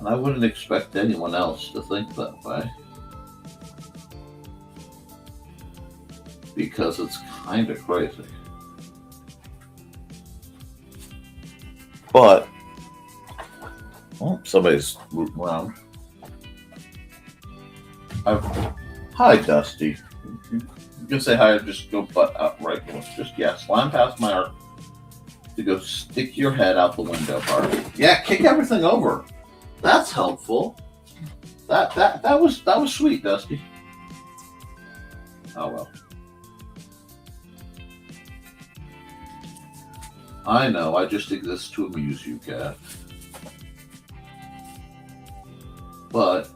And I wouldn't expect anyone else to think that way. Because it's kind of crazy. But, well, somebody's rooting around. Hi, Dusty. You can say hi or just go butt out right now. Just, slam past my arc to go stick your head out the window part. Yeah, kick everything over. That's helpful. That was sweet, Dusty. Oh well. I know, I just exist to amuse you, cat. But,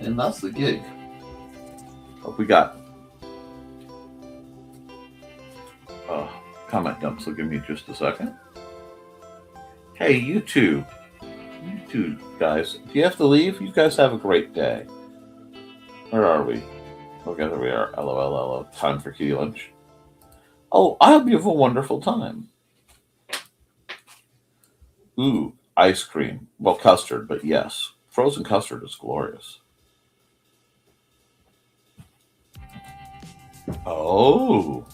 and that's the gig. We got comment dumps, so give me just a second. Hey, you two guys, do you have to leave? You guys have a great day. Where are we? Okay, there we are. LOL. Time for kitty lunch. Oh, I hope you have a wonderful time. Ooh, ice cream. Well, custard, but yes. Frozen custard is glorious. Oh.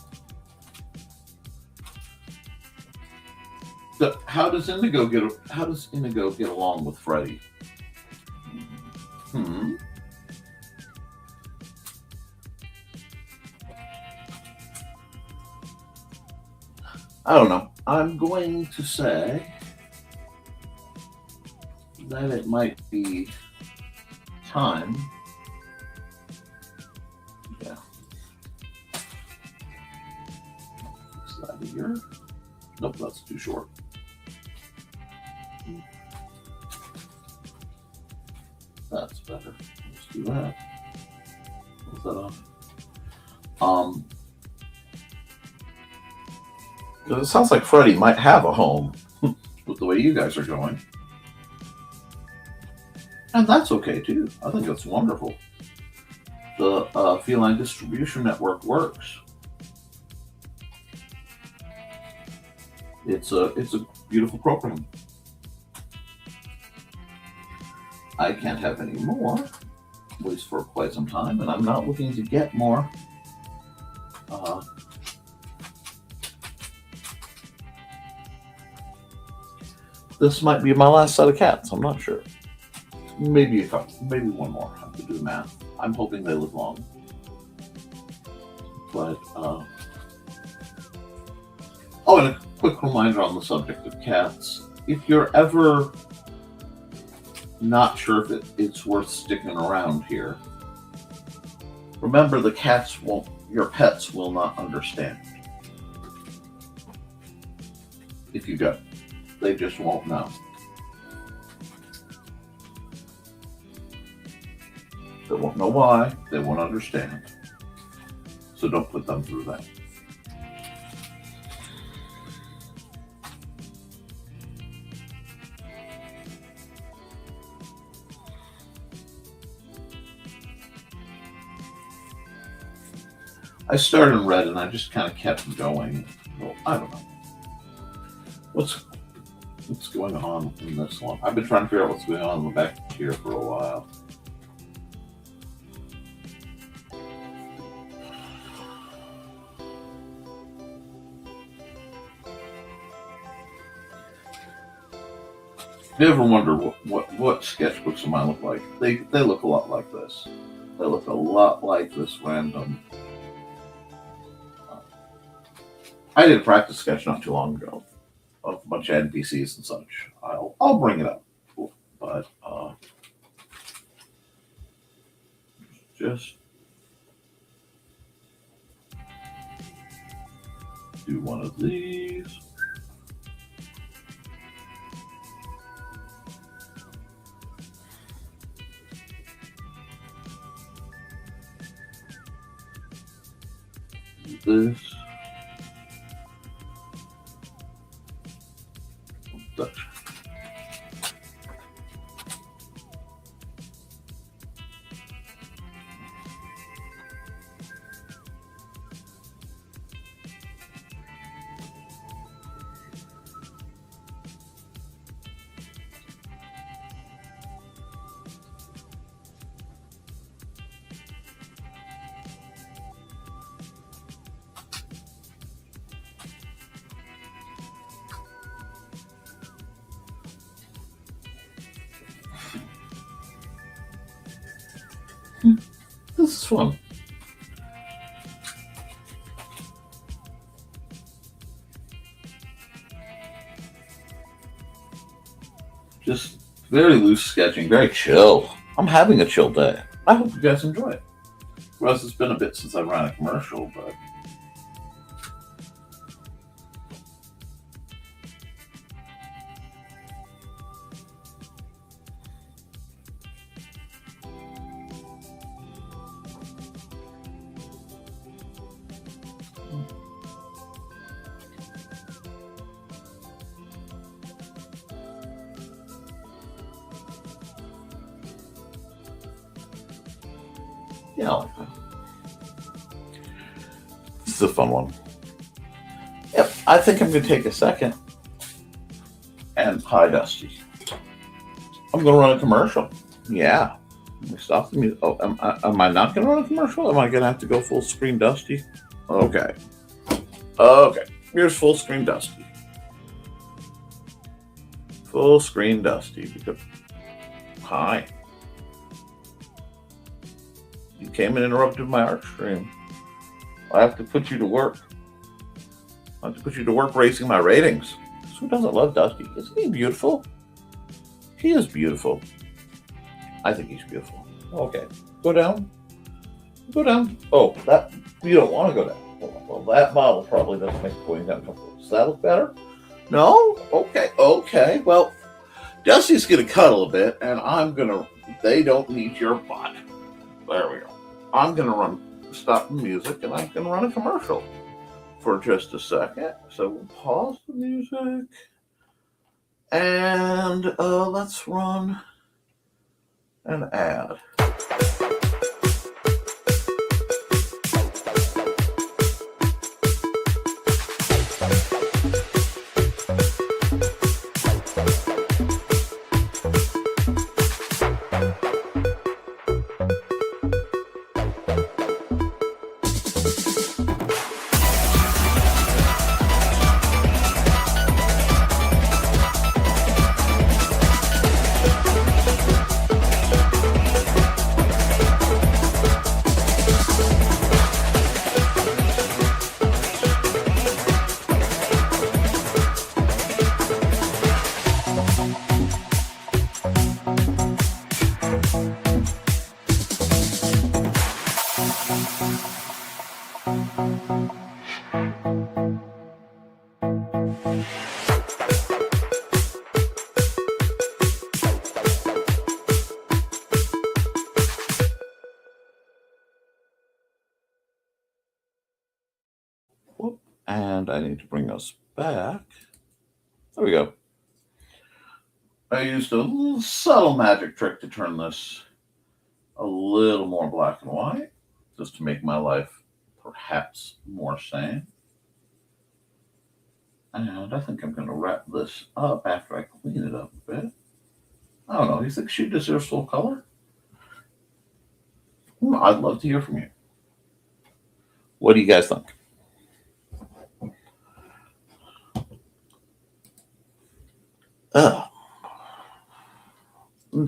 So how does Indigo get along with Freddy? I don't know. I'm going to say that it might be time. Yeah. Is that a year? Nope, that's too short. That's better. Let's do that. What's that on? Because it sounds like Freddy might have a home with the way you guys are going. And that's okay too. I think that's wonderful. The feline distribution network works. It's a beautiful program. I can't have any more, at least for quite some time, and I'm not looking to get more. This might be my last set of cats. I'm not sure. Maybe a couple, maybe one more. I have to do the math. I'm hoping they live long. But oh, and a quick reminder on the subject of cats: if you're ever not sure if it's worth sticking around here, remember your pets will not understand. If you go, they just won't know. They won't know why, they won't understand. So don't put them through that. I started in red and I just kind of kept going. Well, I don't know. What's going on in this one? I've been trying to figure out what's going on in the back here for a while. If you ever wonder what sketchbooks of mine look like, they look a lot like this. They look a lot like this random. I did a practice sketch not too long ago of a bunch of NPCs and such. I'll bring it up, but just do one of these. Do this. Dutch. This is fun. Just very loose sketching, very chill. I'm having a chill day. I hope you guys enjoy it. Whereas it's been a bit since I ran a commercial, but Yeah, I like that. This is a fun one. Yep, I think I'm going to take a second and hi, Dusty. I'm going to run a commercial. Yeah. Let me stop the music. Oh, am I not going to run a commercial? Am I going to have to go full screen Dusty? Okay. Okay. Here's full screen Dusty. Full screen Dusty. Because... Hi. You came and interrupted my art stream. I have to put you to work. I have to put you to work raising my ratings. Who doesn't love Dusty? Isn't he beautiful? He is beautiful. I think he's beautiful. Okay. Go down. Go down. Oh, that you don't want to go down. Well, that bottle probably doesn't make going down comfortable. Does that look better? No? Okay. Okay. Well, Dusty's going to cuddle a bit, and I'm going to... They don't need your butt. There we go. I'm going to stop the music, and I'm going to run a commercial for just a second. So we'll pause the music, and let's run an ad. And I need to bring us back. There we go. I used a little subtle magic trick to turn this a little more black and white, just to make my life perhaps more sane. And I think I'm going to wrap this up after I clean it up a bit. I don't know. You think she deserves full color? I'd love to hear from you. What do you guys think?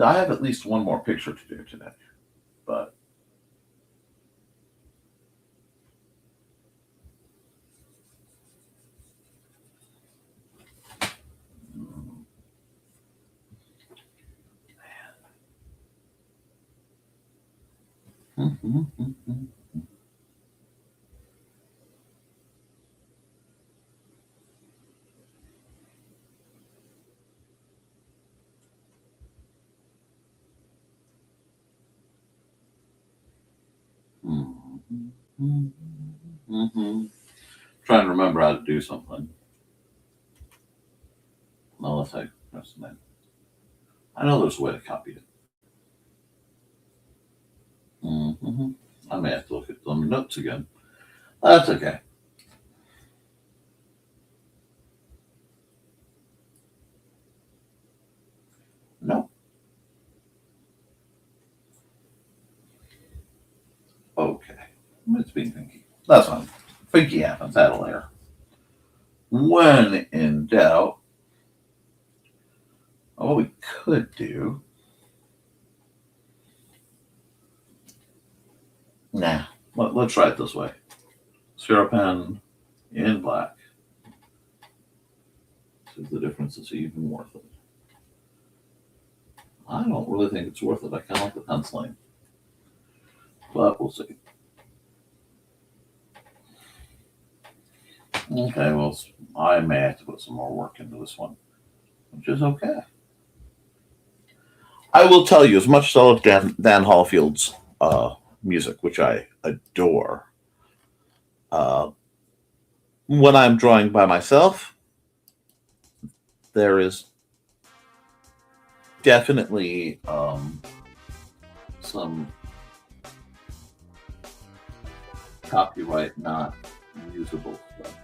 I have at least one more picture to do today, but trying to remember how to do something. Unless I press that. I know there's a way to copy it. I may have to look at some notes again. That's okay. No. Okay. It's being thinky. That's fine. Thinky happens. Add a layer. When in doubt, what we could do. Nah. Let's try it this way. Zero pen in black. See if the difference is even worth it. I don't really think it's worth it. I kind of like the penciling. But we'll see. Okay, well, I may have to put some more work into this one, which is okay. I will tell you, as much as I love Dan Hallfield's music, which I adore, when I'm drawing by myself, there is definitely some copyright not usable stuff.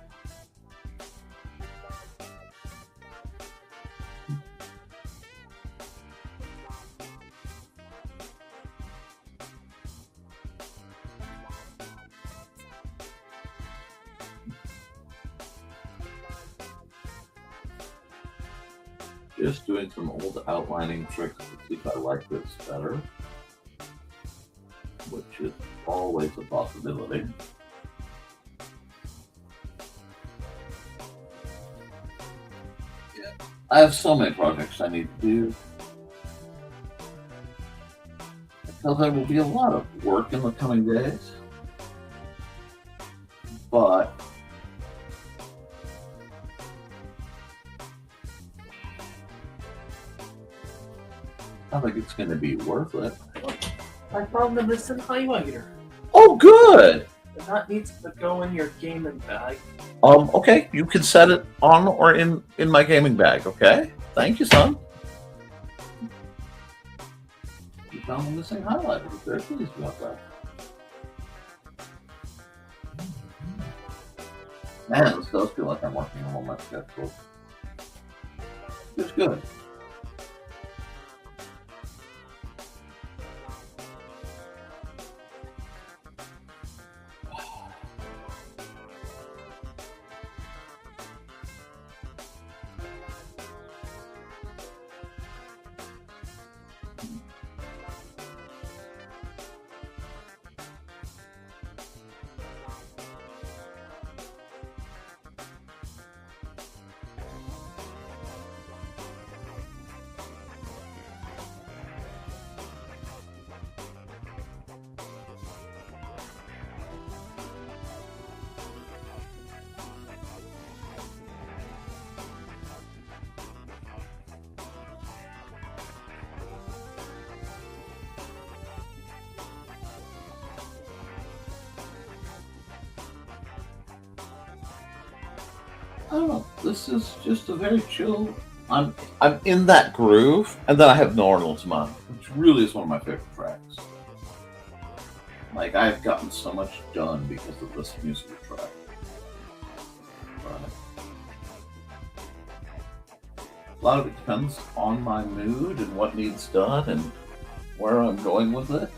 Just doing some old outlining tricks to see if I like this better, which is always a possibility. Yeah. I have so many projects I need to do. So there will be a lot of work in the coming days, but I think it's going to be worth it. I found the missing highlighter. Oh, good. And that needs to go in your gaming bag. Okay, you can set it on or in my gaming bag. Okay, thank you, son. You found the missing highlighter. I'm very pleased about that. Man, this does feel like I'm working on my schedule. It's good. I don't know. This is just a very chill. I'm in that groove, and then I have Nornal's Mind, which really is one of my favorite tracks. Like, I've gotten so much done because of this musical track. A lot of it depends on my mood and what needs done and where I'm going with it.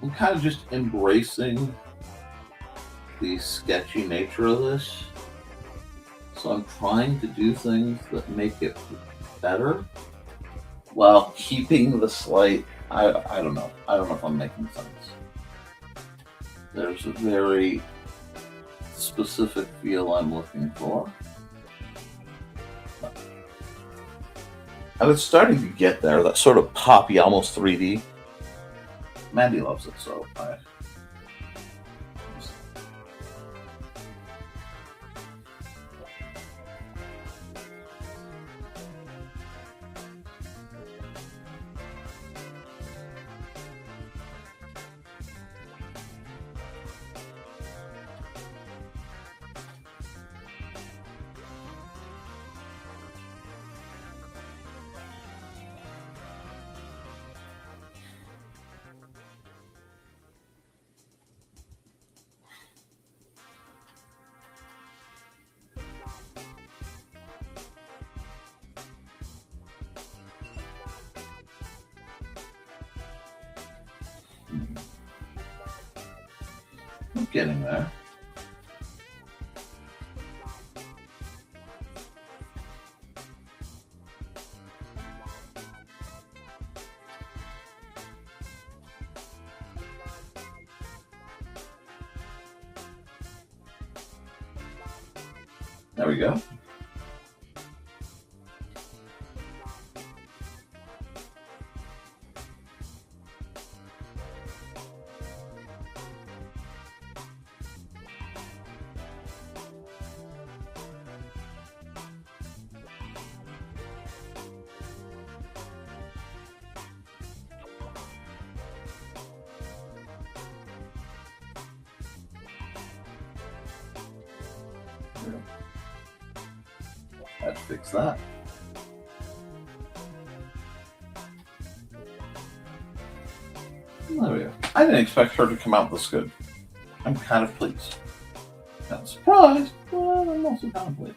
I'm kind of just embracing the sketchy nature of this. So I'm trying to do things that make it better while keeping the slight, I don't know. I don't know if I'm making sense. There's a very specific feel I'm looking for. I was starting to get there, that sort of poppy, almost 3D. Mandy loves it, so I'm getting there. There we go. Let's fix that. There we go. I didn't expect her to come out this good. I'm kind of pleased. Not surprised, but I'm also kind of pleased.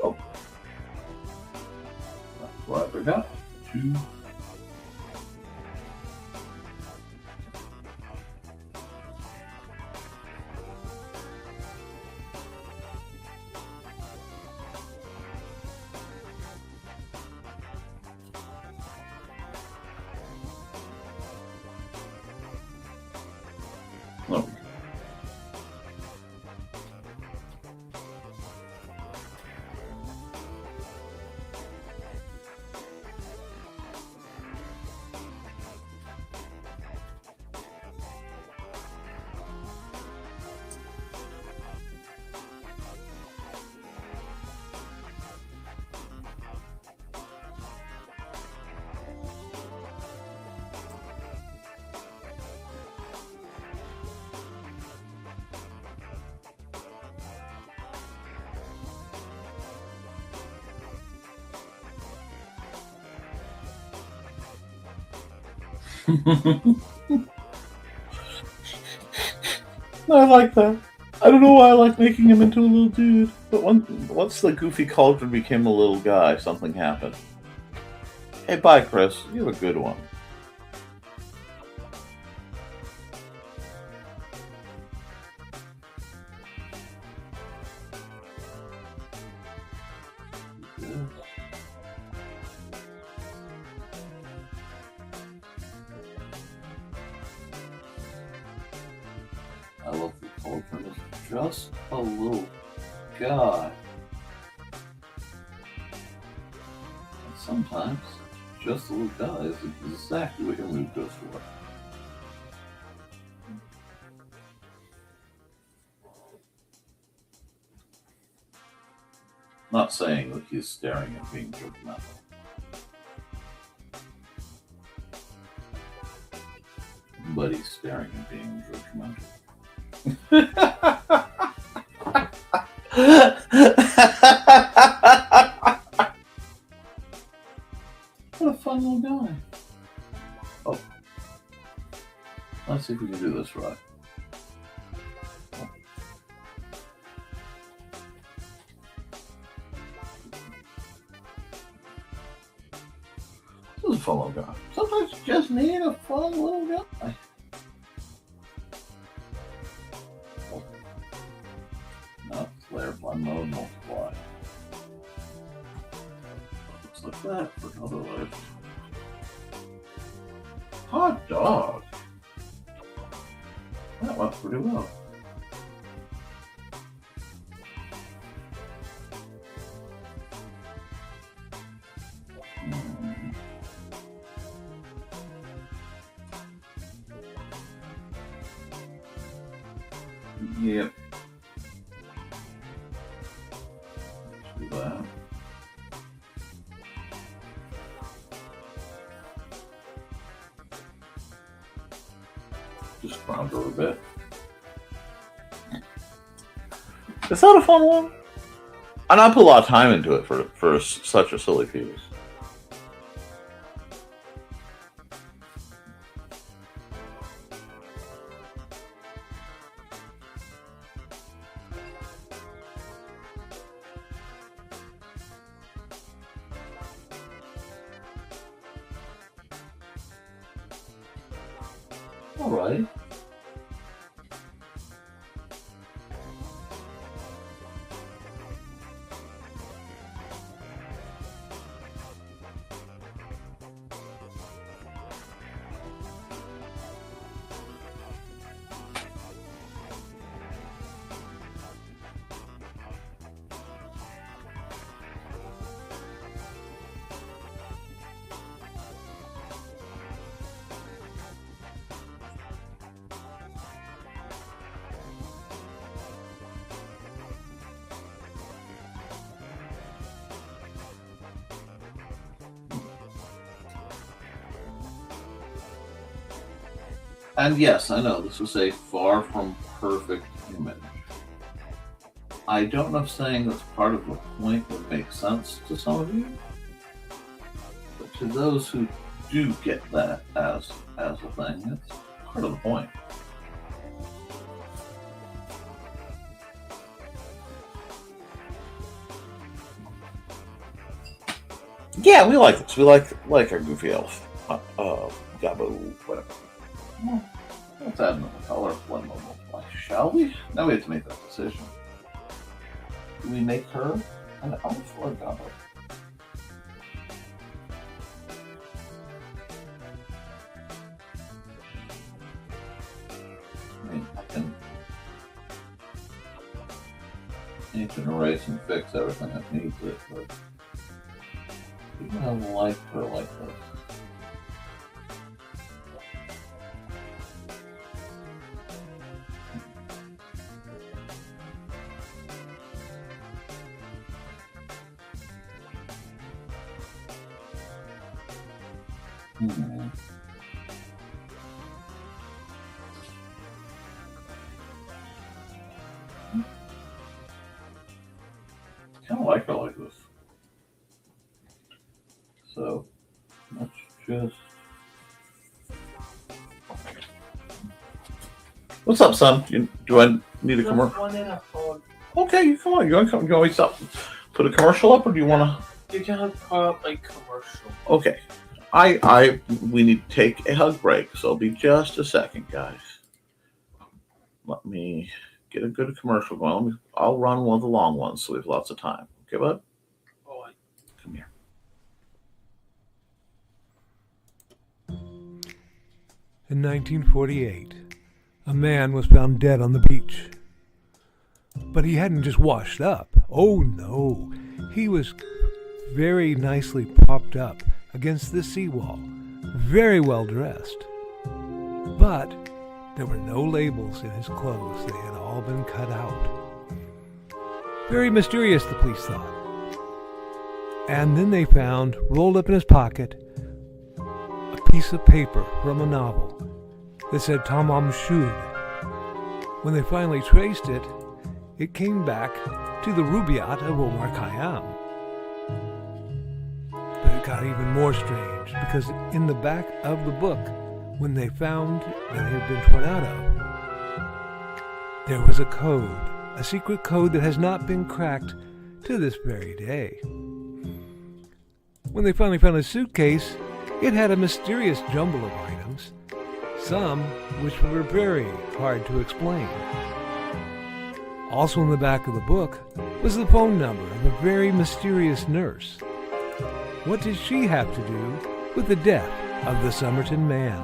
Oh. That's what I forgot. 2. There we go. I like that. I don't know why I like making him into a little dude, but once the goofy cauldron became a little guy, something happened. Hey, bye, Chris. You have a good one. I love the cauldron is just a little guy. And sometimes, just a little guy is exactly what your mood goes for. Not saying that he's staring at being judgmental. But he's staring at being judgmental. What a fun little guy. Oh. Let's see if we can do this right. Oh. This is a fun little guy. Sometimes you just need a fun little guy. Oh. No, layer fun mode, multiply. Looks like that for another layer. Hot dog. That went pretty well. Yep. Do that. Just ground her a bit. Is that a fun one? And I put a lot of time into it for such a silly piece. All right. And yes, I know this is a far from perfect image. I don't know if saying that's part of the point would make sense to some of you, but to those who do get that as a thing, it's part of the point. Yeah, we like this. We like our goofy elf. Gaboo, whatever. Let's add another color. One more multiply, shall we? Now we have to make that decision. Do we make her an elf or a goblin? I mean, I can erase and fix everything that needs it, but I like her like this. Kind of like her like this. So let's just. What's up, son? Do I need a commercial? Okay, you come on. You want to come? You always up. Put a commercial up, or do you want to? You gotta put up a commercial. Okay. We need to take a hug break, so it'll be just a second, guys. Let me get a good commercial going. I'll run one of the long ones, so we have lots of time. Okay, bud? Oh, Come here. In 1948, a man was found dead on the beach. But he hadn't just washed up. Oh no, he was very nicely propped up against the seawall, very well dressed. But there were no labels in his clothes. They had all been cut out. Very mysterious, the police thought. And then they found, rolled up in his pocket, a piece of paper from a novel that said Tamam Shud. When they finally traced it, it came back to the Rubaiyat of Omar Khayyam. But it got even more strange, because in the back of the book, when they found that it had been torn out of, there was a code, a secret code that has not been cracked to this very day. When they finally found his suitcase, it had a mysterious jumble of items, some which were very hard to explain. Also in the back of the book was the phone number of a very mysterious nurse. What did she have to do with the death of the Somerton man?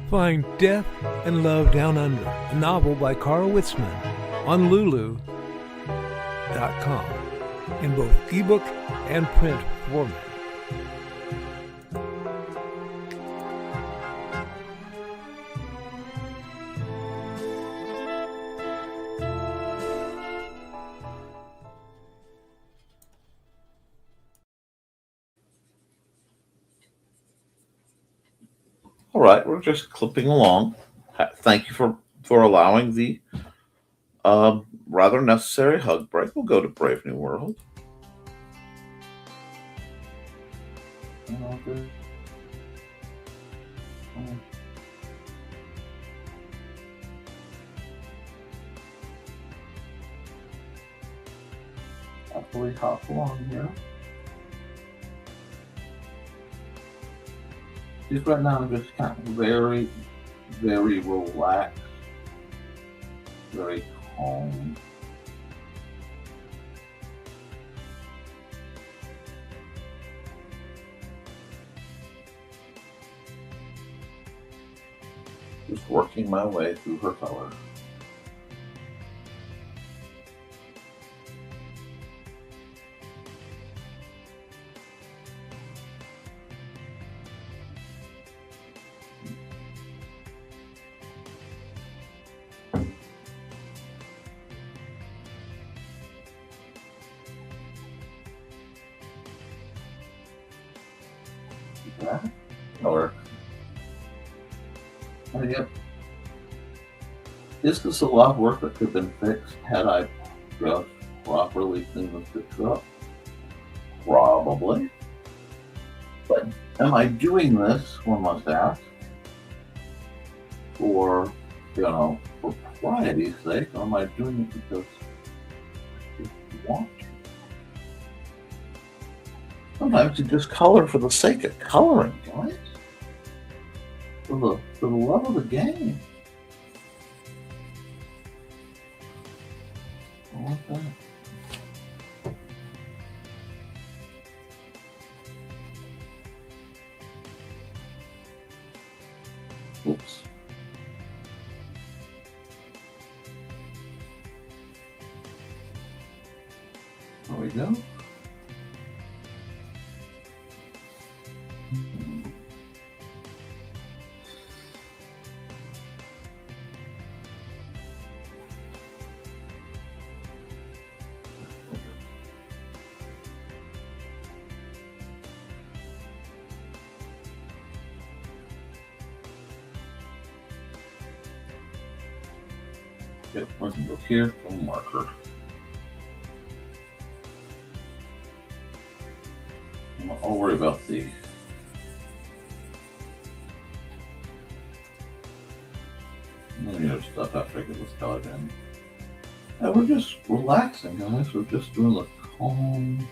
Find Death and Love Down Under, a novel by Carl Witzman, on Lulu.com in both ebook and print format. All right, we're just clipping along. Thank you for allowing the rather necessary hug break. We'll go to Brave New World. Happily hop along here. Just right now, I'm just kind of very, very relaxed, very calm. Just working my way through her color. that color. And yet, is this a lot of work that could have been fixed had I just properly cleaned the picture up? Probably. But am I doing this, one must ask, for, for propriety's sake, or am I doing it because I want to? Sometimes you just color for the sake of coloring, guys. For the love of the game. I like that. Oops. There we go. Okay, we can go here, a marker. I'll worry about the stuff after I get this colored in. And we're just relaxing, guys. We're just doing a calm,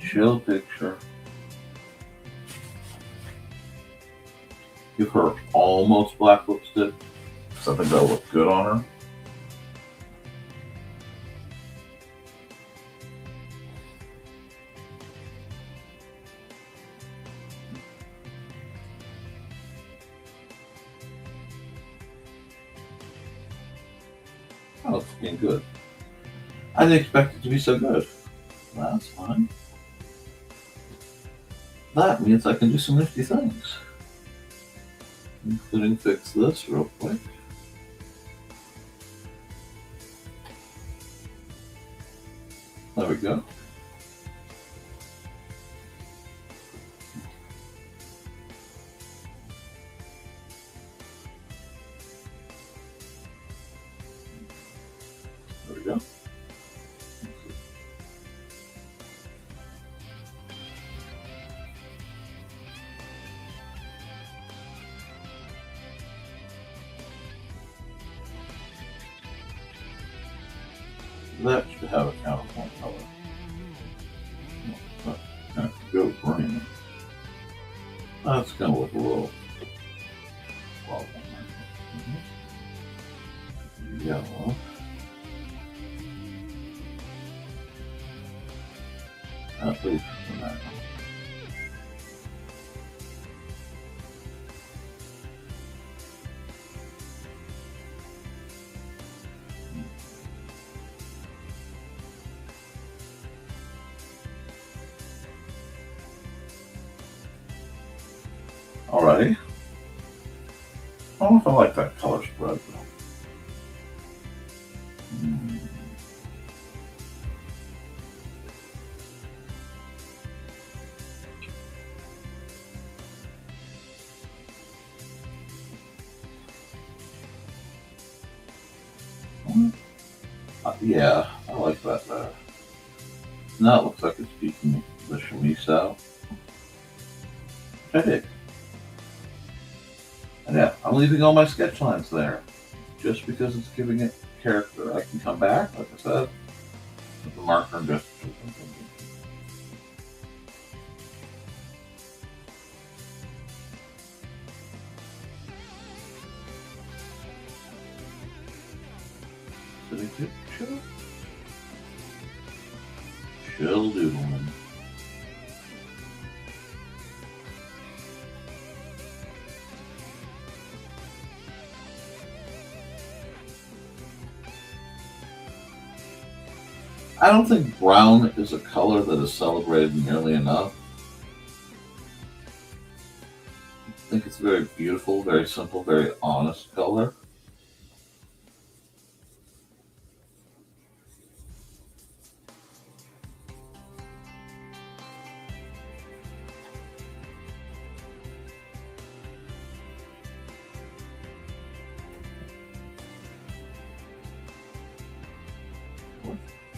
chill picture. Give her almost black lipstick. So I think that'll look good on her. Oh, it's looking good. I didn't expect it to be so good. That's fine. That means I can do some nifty things. Including fix this real quick. There we go. There we go. That should have a counterpoint color. Go green. That's going to look a little yellow. At least for that. Alrighty. I don't know if I like that color spread though. Yeah, I like that better. Now it looks like it's peeking the chemise out. I dig. And yeah, I'm leaving all my sketch lines there. Just because it's giving it character. I can come back, like I said, with the marker and just... Chill doodling. I don't think brown is a color that is celebrated nearly enough. I think it's a very beautiful, very simple, very honest color.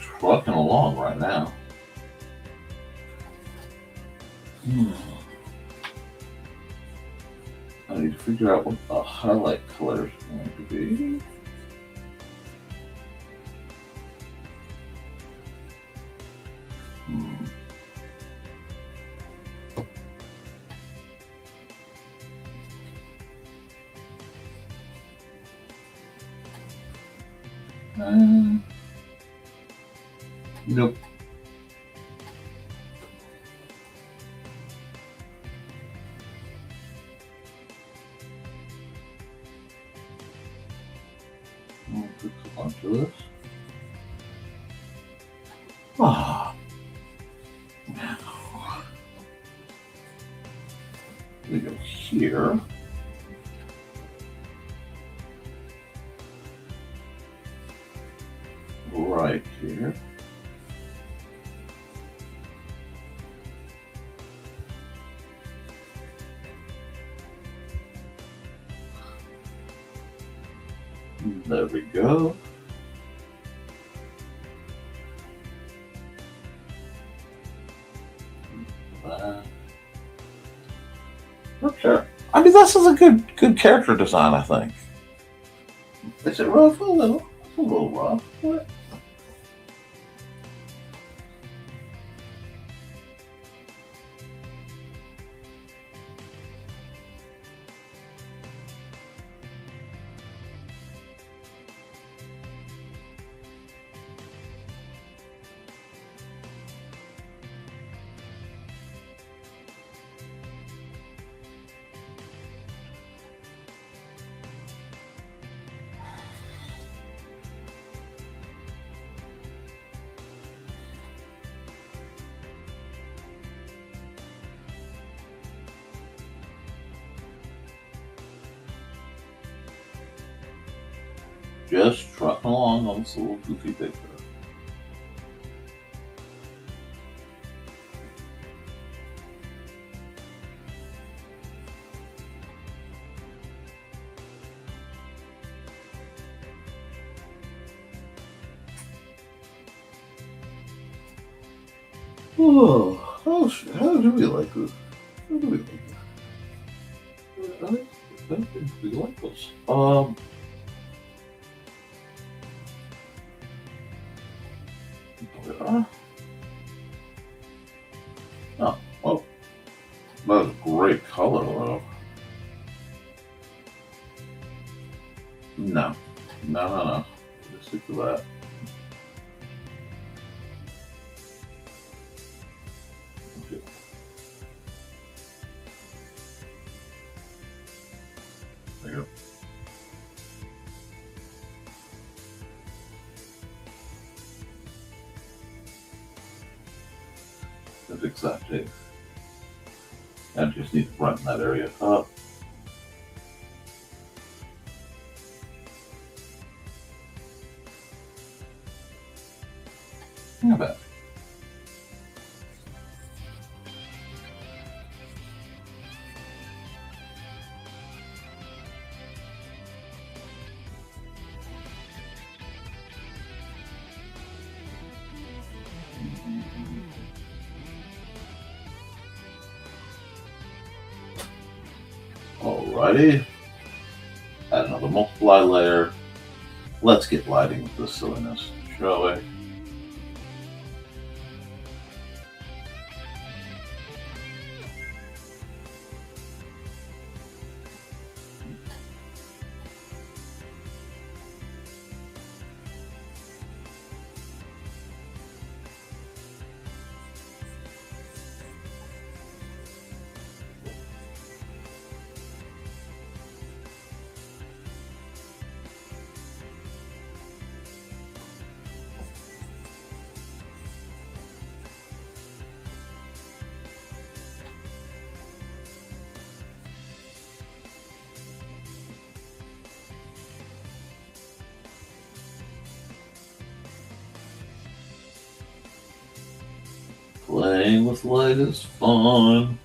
Trucking along right now. I need to figure out what the highlight color is going to be. Nope. I'll fix a bunch of this. Ah. Now, we go here. Right here. There we go. Okay. I mean, this is a good character design, I think. Is it rough? A little. It's a little rough. But... just trucking along on this little goofy picture. Oh, how do we like this? How do we like this? I think we like this. Yeah. Oh, well, that's a great color, though. No. Just stick to that. Okay. There you go. That's exactly it. I just need to brighten that area up. How about? Alrighty. Add another multiply layer. Let's get lighting with this silliness, shall we? Playing with light is fun.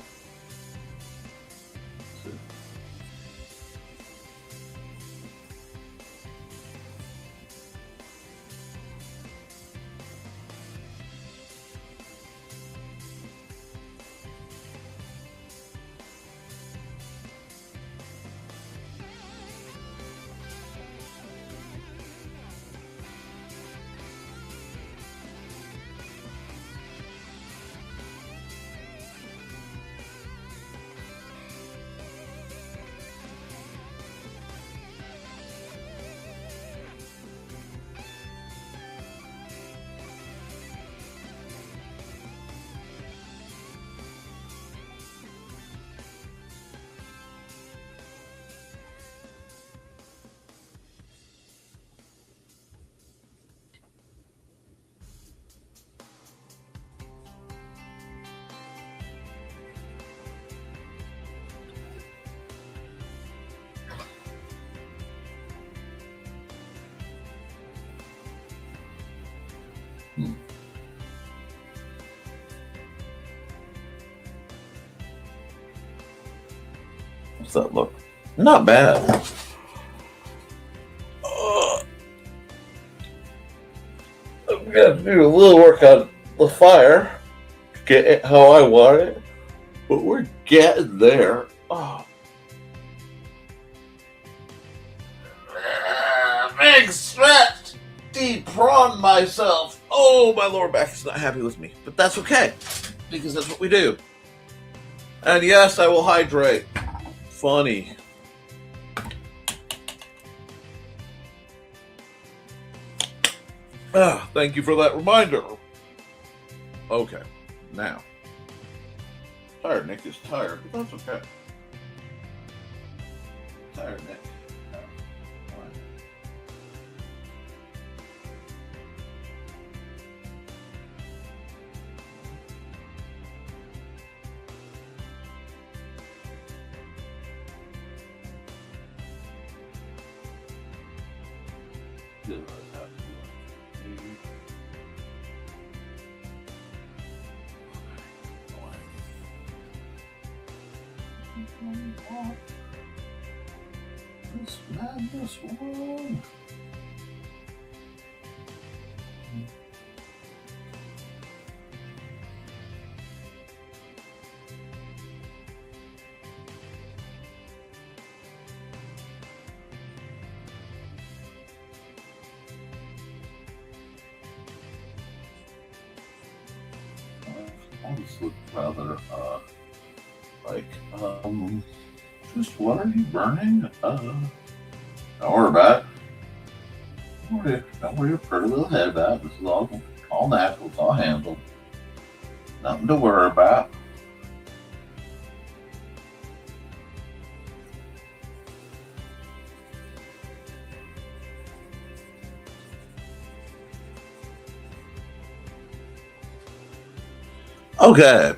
Hmm. What's that look? Not bad. I'm gonna do a little work on the fire, get it how I want it, but we're getting there. Oh. Big stretch, deep prawn myself. Oh, my lower back is not happy with me, but that's okay because that's what we do. And yes, I will hydrate. Funny. Thank you for that reminder. Okay, now. Tired Nick is tired, but that's okay. Tired Nick. This madness world. All this look rather like just what are you burning? Don't worry about it. Don't worry your pretty little head about it. This is all natural, it's all handled. Nothing to worry about. Okay.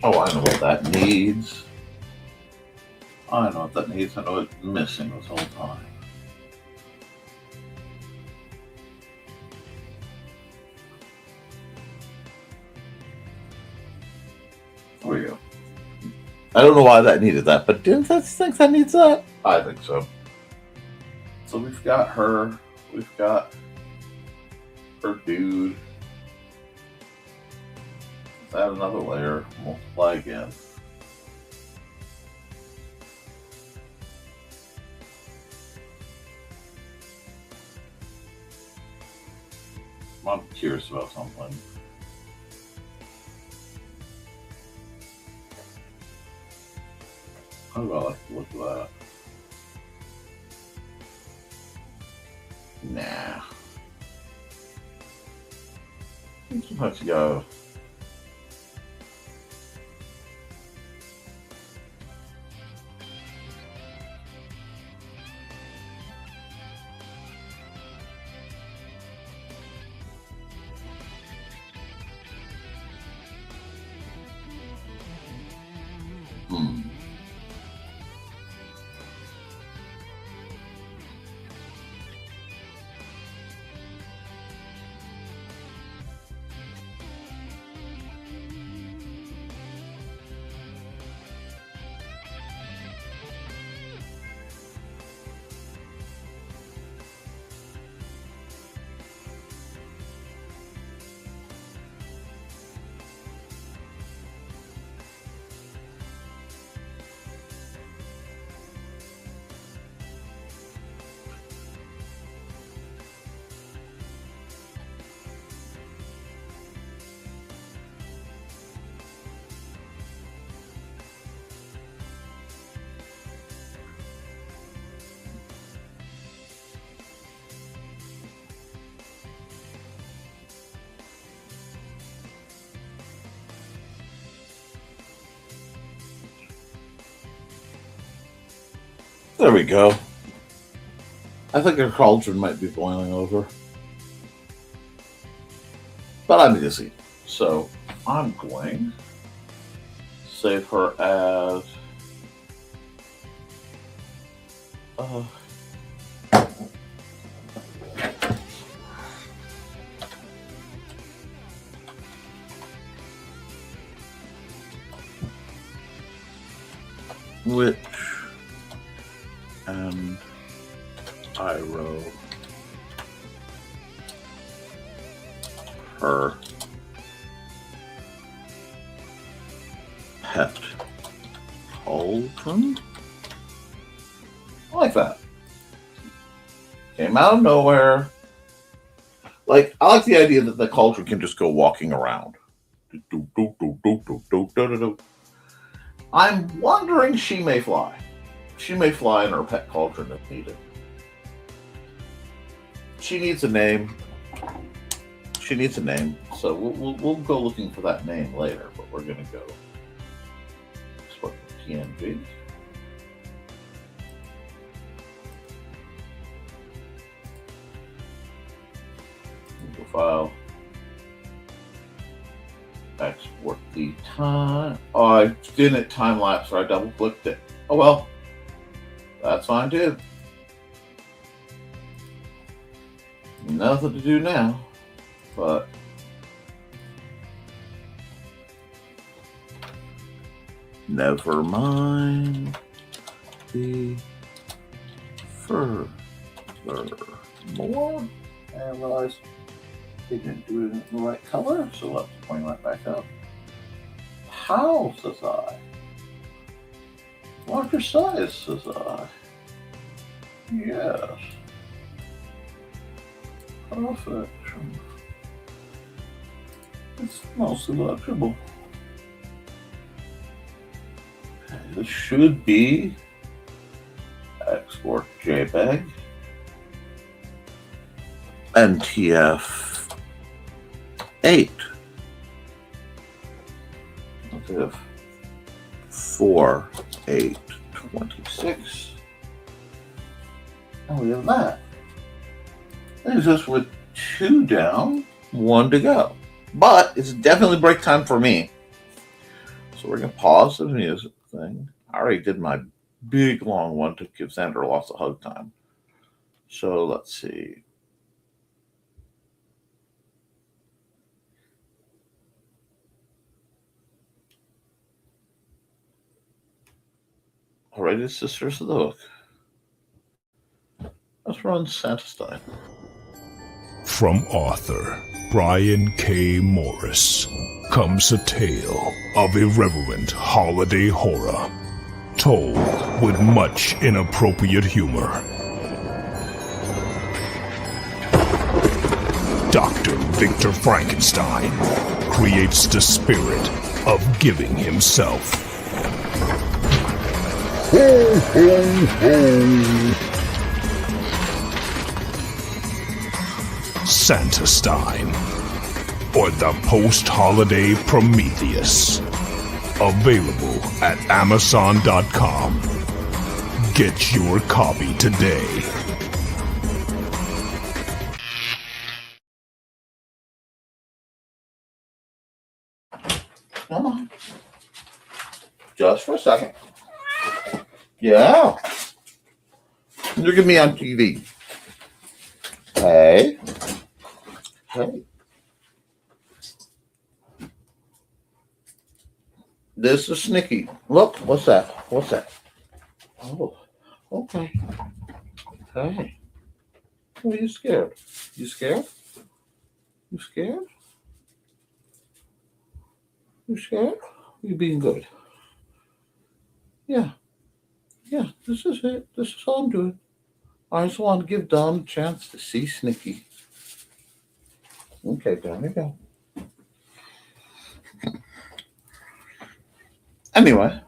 Oh, I know what that needs. I know what that needs. I know it's missing this whole time. There we go. I don't know why that needed that, but didn't that think that needs that? I think so. So we've got her. We've got her dude. Let's add another layer. Multiply again. I'm curious about something. How do I like to look at that? Nah. Let's go. There we go. I think our cauldron might be boiling over. But I'm busy. So I'm going save her as Witch and Pyro her pet cauldron. I like that. Came out of nowhere. Like, I like the idea that the cauldron can just go walking around. I'm wondering she may fly. She may fly in her pet cauldron if needed. She needs a name. She needs a name. So we'll go looking for that name later, but we're going to go export the PNG. Go file. Export the time. Oh, I didn't time lapse, or I double clicked it. Oh well, that's fine too. Nothing to do now, but never mind the furthermore. I realized they didn't do it in the right color, so let's point that back up. How, says I? Larger size, says I. Yes. Perfect. It's mostly legible. Okay, this should be export JPEG. NTF 8. Negative 4, 8, 26. And we have that. Leaves us with 2 down, 1 to go. But it's definitely break time for me. So we're going to pause the music thing. I already did my big long one to give Xander lots of hug time. So let's see. Alrighty, Sisters of the Hook. Let's run Santa style. From author Brian K. Morris comes a tale of irreverent holiday horror, told with much inappropriate humor. Dr. Victor Frankenstein creates the spirit of giving himself. Ho, ho, ho. Santastein, or the post-holiday Prometheus. Available at Amazon.com. Get your copy today. Come on. Just for a second. Yeah. Look at me on TV. Hey. Hey. This is Snicky. Look, what's that? What's that? Oh, okay. Hey. Are you scared? You scared? You scared? You scared? You being good? Yeah. Yeah, this is it. This is all I'm doing. I just want to give Don a chance to see Snicky. Okay, down we go. Anyway.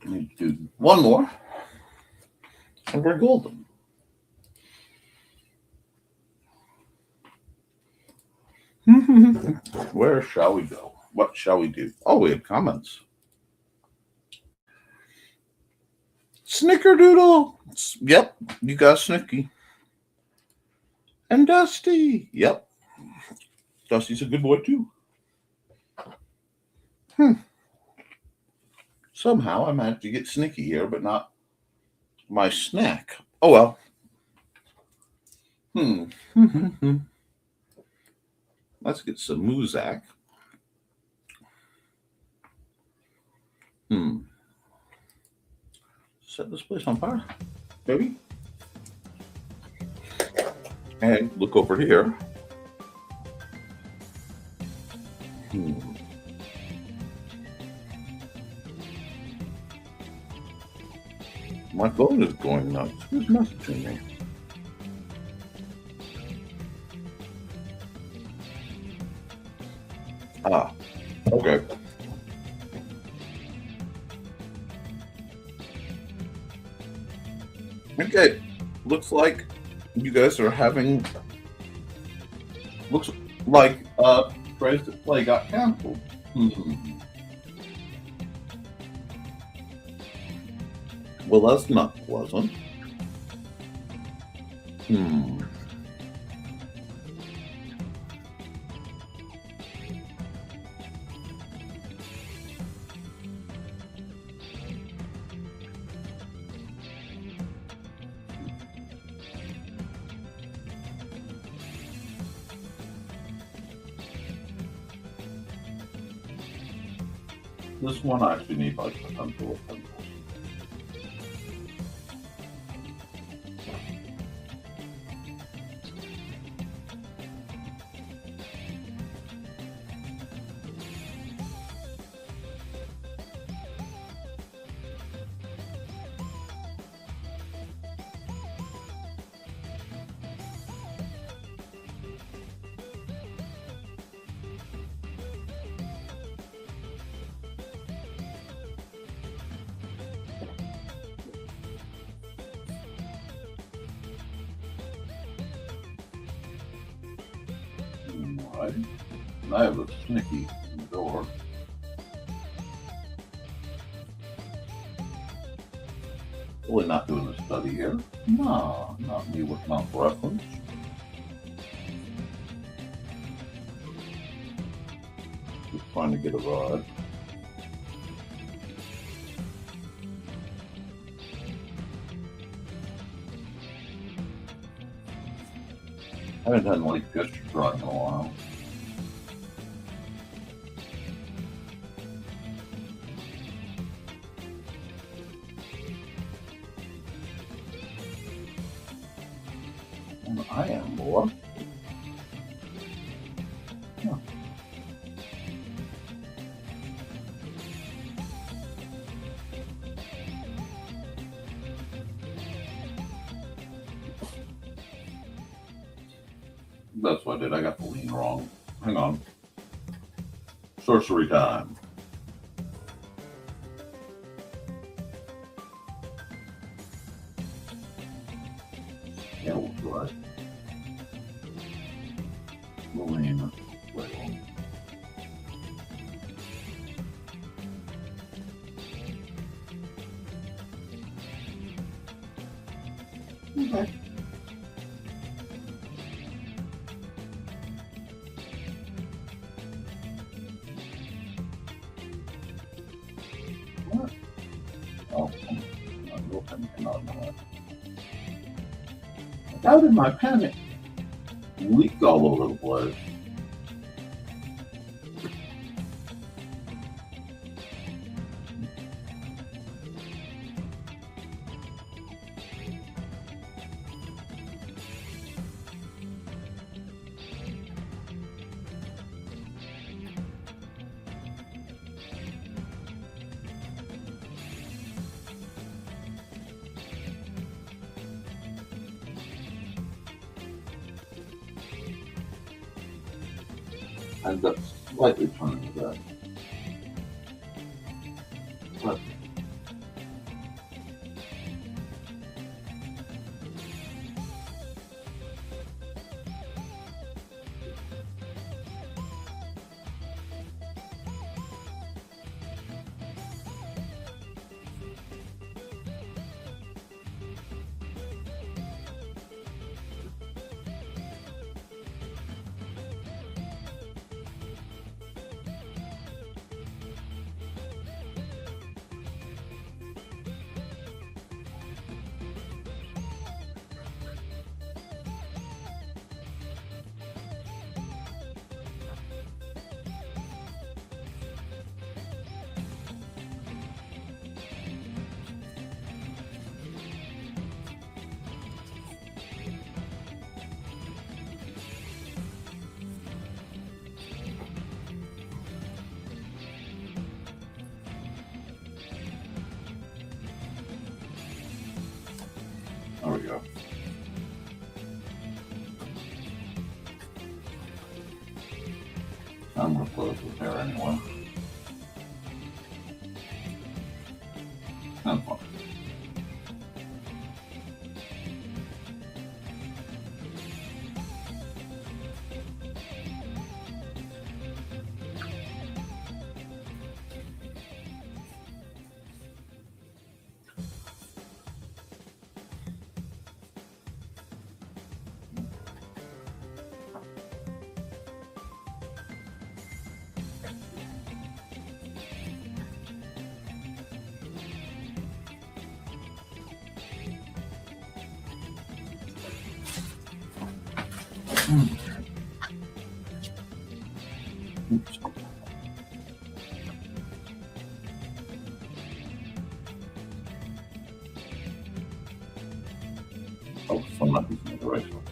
I need to do one more. And we're golden. Where shall we go? What shall we do? Oh, we have comments. Snickerdoodle. Yep, you got Snicky. And Dusty. Yep. Dusty's a good boy too. Somehow I managed to get sneaky here, but not my snack. Oh well. Let's get some Muzak. Set this place on fire, maybe. And look over here. My phone is going nuts. Who's messaging me? Ah, okay. Okay, looks like you guys are having. Looks like Trace to Play got canceled. Well, that's not pleasant. This one I actually need like a handful of pencils. Alright. And I have a sneaky door. Really not doing a study here. No, not me with Mount reference. Just trying to get a rod. I haven't done like gesture drawing in a while. And I am more. Huh. That's what I did. I got the lean wrong. Hang on. Sorcery time. Yeah, we'll try. The lean. Okay. Oh, how did my pen leak all over the place? I ended up slightly turning that. But I'm going to close with there anyway. I'm fine. Oops. Oh, I'm not using the right one.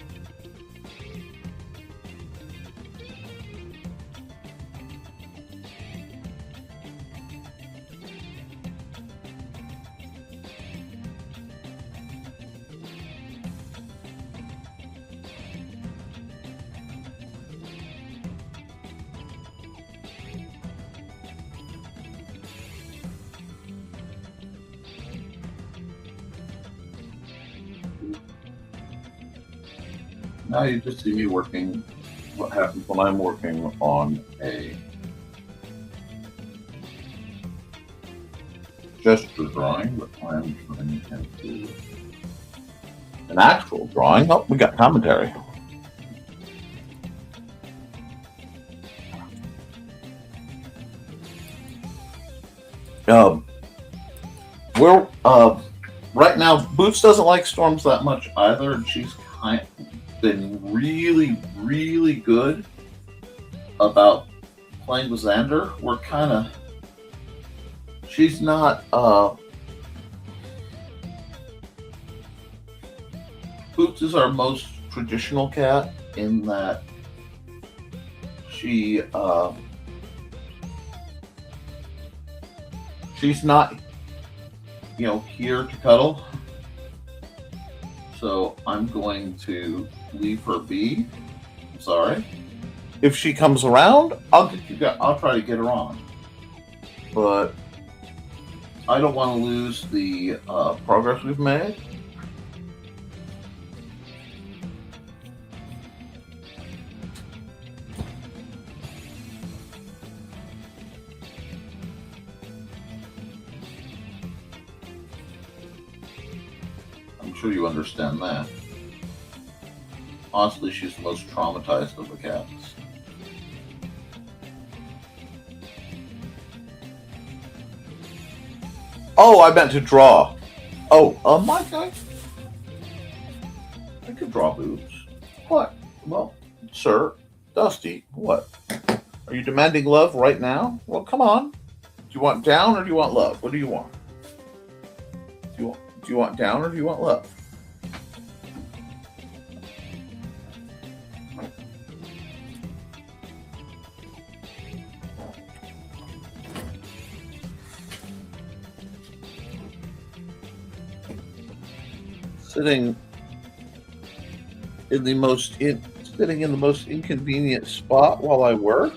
Now you just see me working. What happens when I'm working on a gesture drawing, but I'm turning into an actual drawing. Oh, we got commentary. We're right now. Boots doesn't like storms that much either, and she's been really, really good about playing with Xander. We're kind of. She's not. Boots is our most traditional cat in that she's not, here to cuddle. So I'm going to leave her be. I'm sorry. If she comes around, I'll try to get her on. But I don't want to lose the progress we've made. I'm sure you understand that. Honestly, she's the most traumatized of the cats. Oh, I meant to draw. Oh, my guy. I could draw boobs. What? Well, sir, Dusty, what? Are you demanding love right now? Well, come on. Do you want down or do you want love? What do you want? Do you want down or do you want love? Sitting in the most inconvenient spot while I work?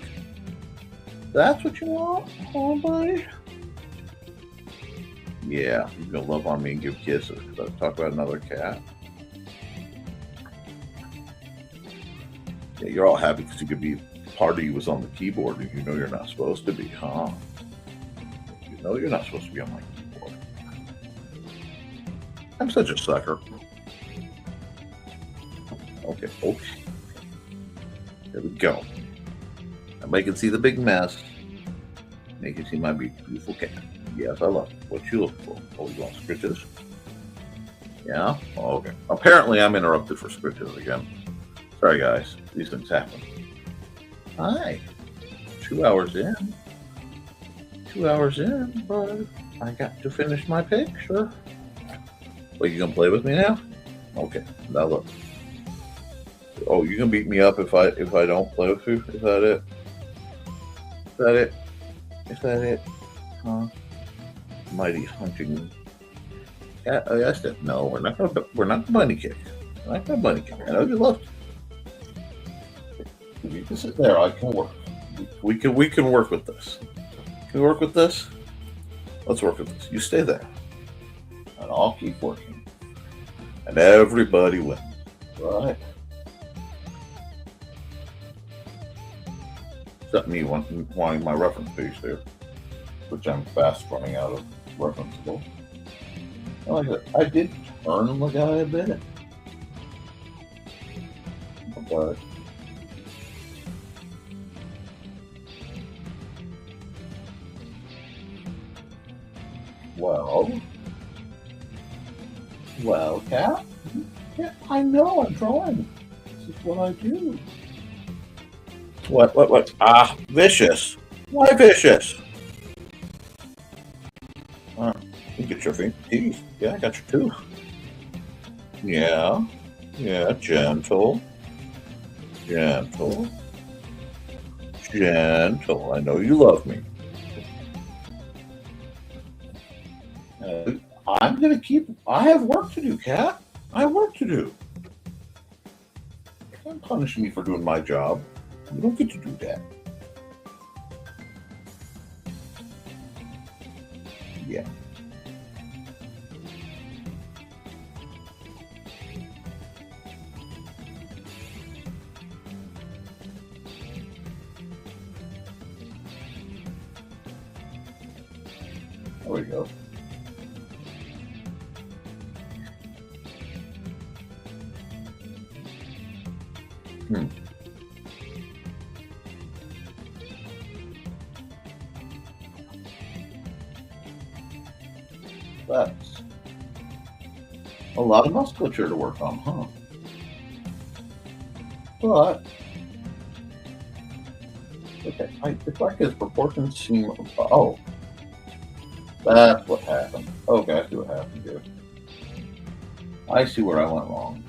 That's what you want, oh buddy? Yeah, you're gonna love on me and give kisses because I talk about another cat. Yeah, you're all happy because you could be part of you was on the keyboard and you know you're not supposed to be, huh? You know you're not supposed to be on my keyboard. I'm such a sucker. Okay. There we go. Now I can see the big mess. Now you can see my beautiful cat. Yes, I love it. What you looking for? Oh, you want scritches? Yeah? Oh, okay. Apparently I'm interrupted for scritches again. Sorry guys, these things happen. Hi. 2 hours in. 2 hours in, but I got to finish my picture. Well, you gonna play with me now? Okay, now look. Oh, you gonna beat me up if I don't play with you? Is that it? Is that it? Huh? Mighty hunting cat. Oh, yes. No, we're not gonna bunny kick. We're not gonna bunny kick. I know you love to. You can sit there. I can work. We can work with this. Can we work with this? Let's work with this. You stay there. And I'll keep working. And everybody wins. Right? Except me wanting my reference page there, which I'm fast running out of referenceable. Like I did turn the guy a bit. But well, Cat. Yeah, I know. I'm drawing. This is what I do. What? Ah, vicious. Why vicious? You get your teeth. Yeah, I got your tooth. Yeah, gentle. I know you love me. I'm gonna keep. I have work to do, Cat. I have work to do. You can't punish me for doing my job. You don't get to do that. Yeah. There we go. That's a lot of musculature to work on, huh? But okay, it's like his proportions seem. Oh, that's what happened. Okay, I see what happened here. I see where I went wrong.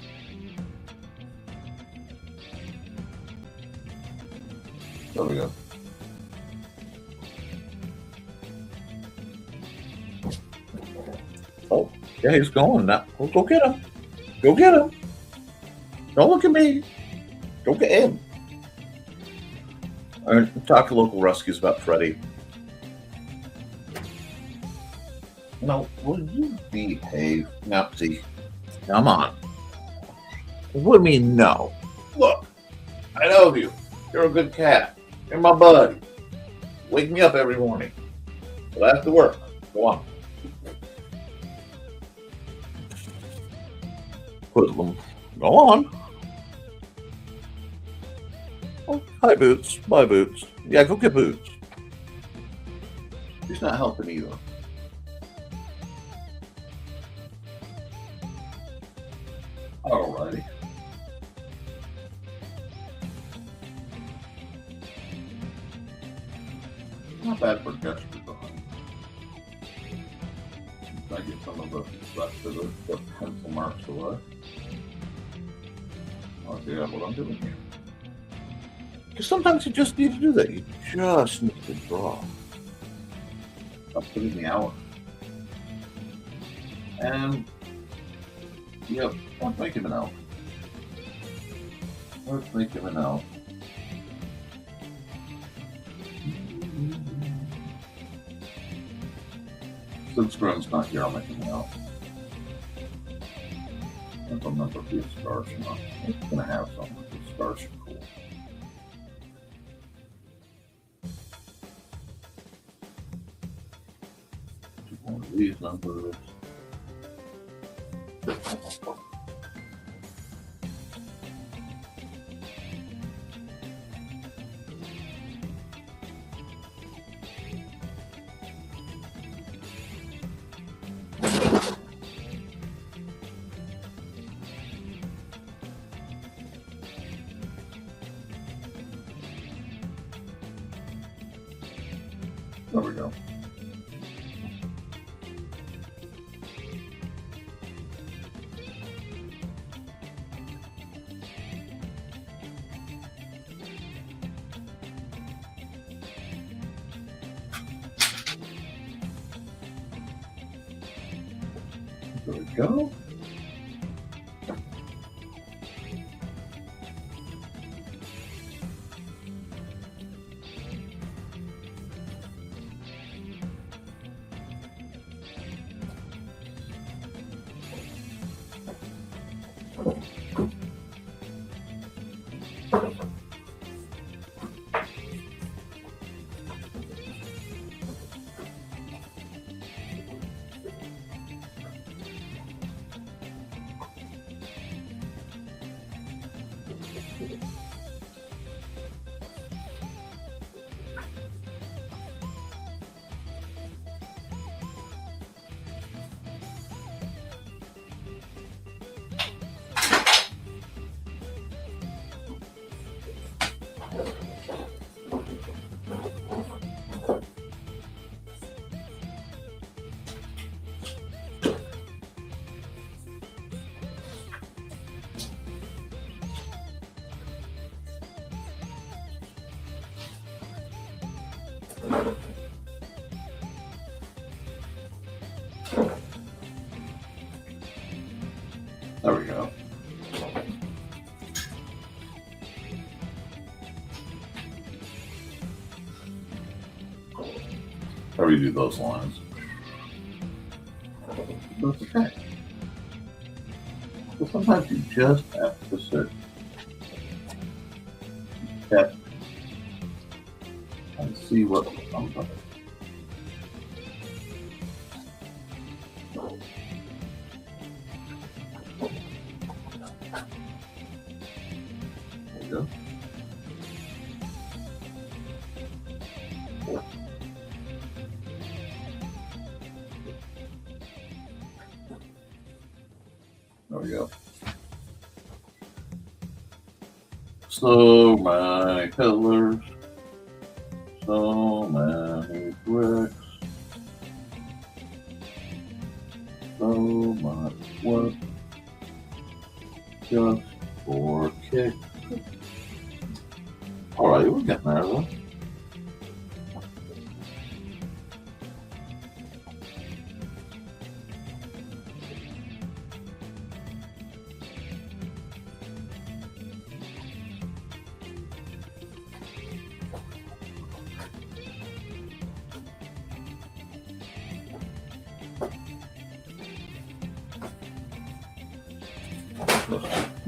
There we go. Oh, yeah, he's going now. Well, go get him. Go get him. Don't look at me. Go get him. All right, talk to local rescues about Freddy. No, will you behave? Now, see, come on. What do you mean, no? Look, I know you. You're a good cat. You're my buddy. Wake me up every morning. But I have to work. Go on. Put them. Go on. Oh, hi, Boots. Bye, Boots. Yeah, go get Boots. He's not helping either. Alrighty. Not bad for gesture behind. I get some of the rest of the pencil marks away. I'll see what I'm doing here. Because sometimes you just need to do that. You just need to draw. I'll put in the hour. And, yep, let's make him an elf. Let's make him an elf. Since Grim's not here, I'll make him an elf. I don't remember if he has stars or not. He's going to have some with the stars are cool. One of these numbers. There we go. There we go. There we go. How do you do those lines? That's okay. But sometimes you just have to sit and see what comes of it. There you go. There we go. So many pillars, so many bricks, so much work just for kicks. All right, we're getting there though.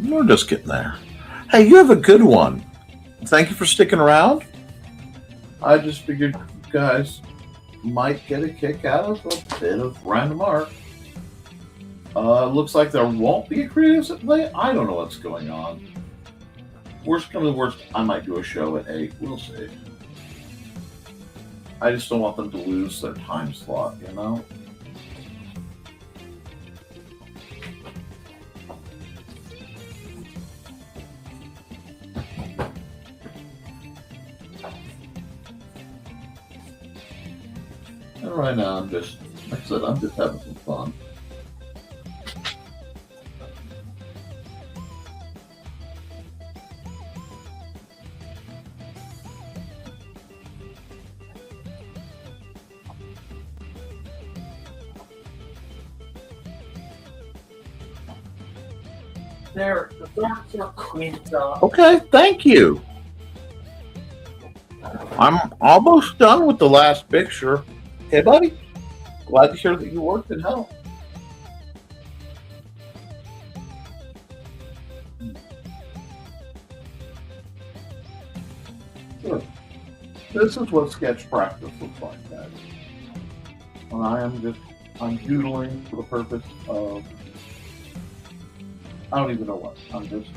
We're just getting there. Hey, you have a good one. Thank you for sticking around. I just figured you guys might get a kick out of a bit of random art. Looks like there won't be a creative play. I don't know what's going on. Worst come to worst, I might do a show at 8. We'll see. I just don't want them to lose their time slot, you know? And right now, I'm just, like I said, I'm just having some fun. There, the thoughts are cleaned up. Okay, thank you. I'm almost done with the last picture. Hey, buddy. Glad to hear that you worked and helped. Good. This is what sketch practice looks like, guys. And I'm doodling for the purpose of, I don't even know what. I'm just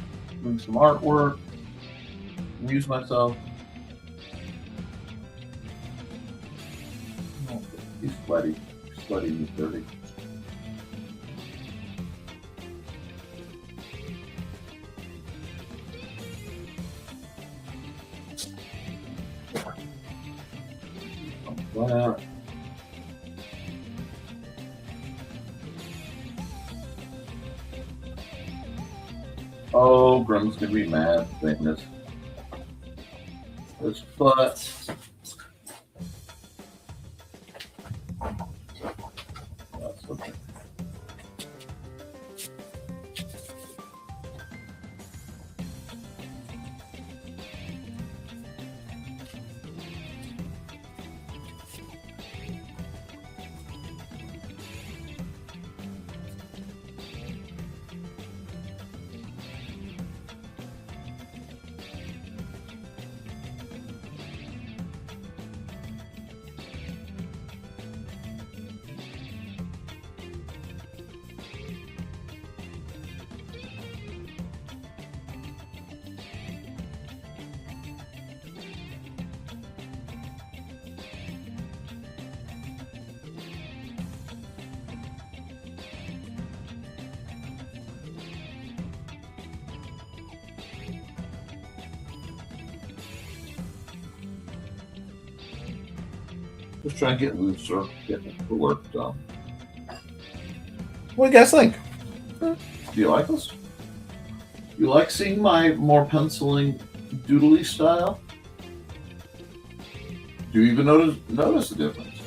doing some artwork, amuse myself. He's sweaty. He's sweaty. He's dirty. Wow. Oh, Grim's gonna be mad saying this. His foot. That's okay. Just trying to get looser, getting the work done. What do you guys think? Do you like this? You like seeing my more penciling, doodly style? Do you even notice the difference?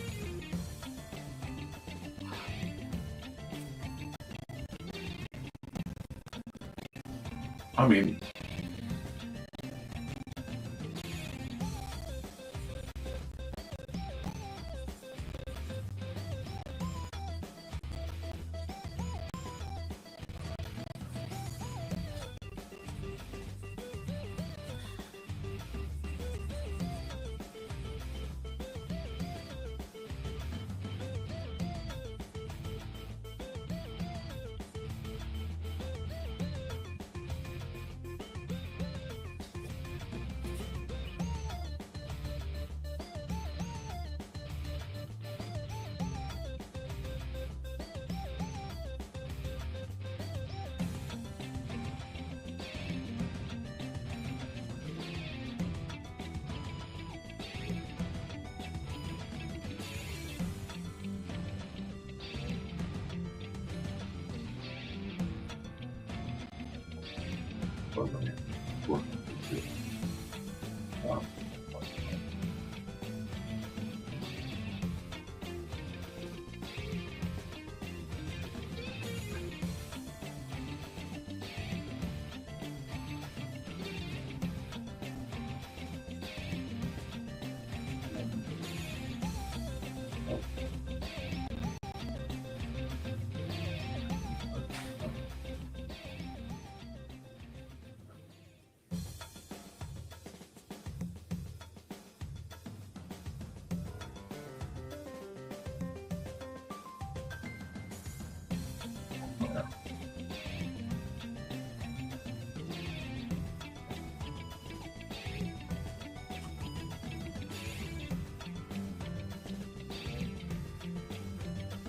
I mean,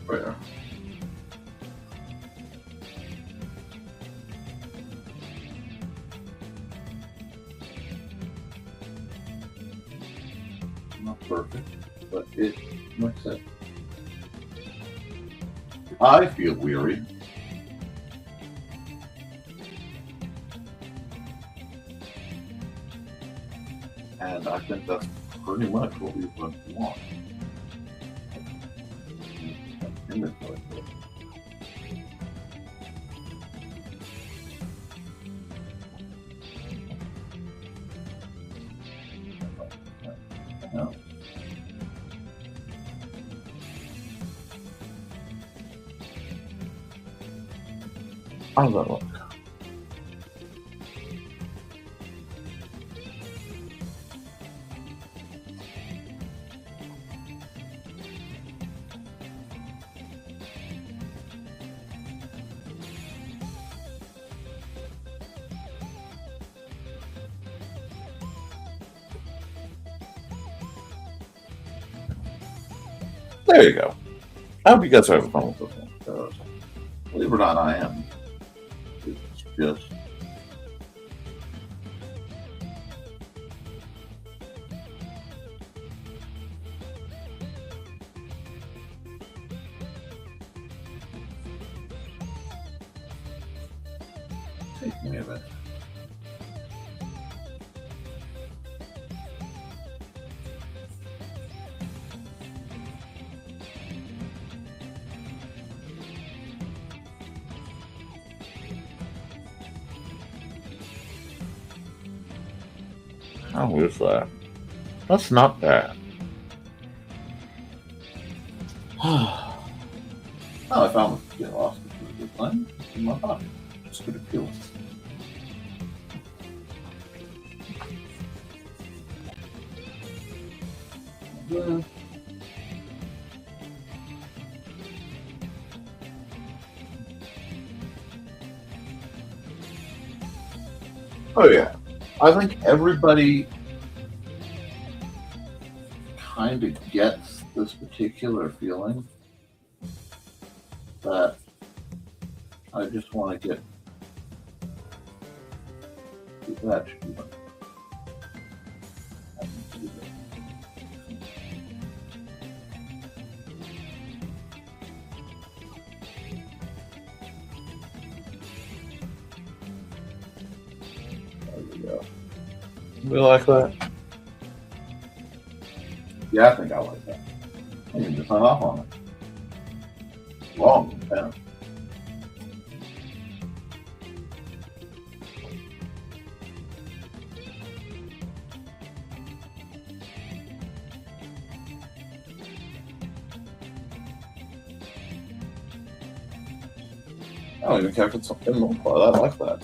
where? Not perfect, but it makes sense. I feel weary. And I think that's pretty much what we want. Inventory. No. How's that look? There you go. I hope you guys are having fun with this one. Because, believe it or not, I am. It's just. Taking me a minute. How is that? That's not bad. Oh, I found the get lost the thing in my pocket. Just gonna feel it. Yeah. Oh yeah. I think everybody kind of gets this particular feeling that I just want to get that. We like that. Yeah, I think I like that. I can just sign off on it. Long pen. I don't even care if it's in multiply. I like that.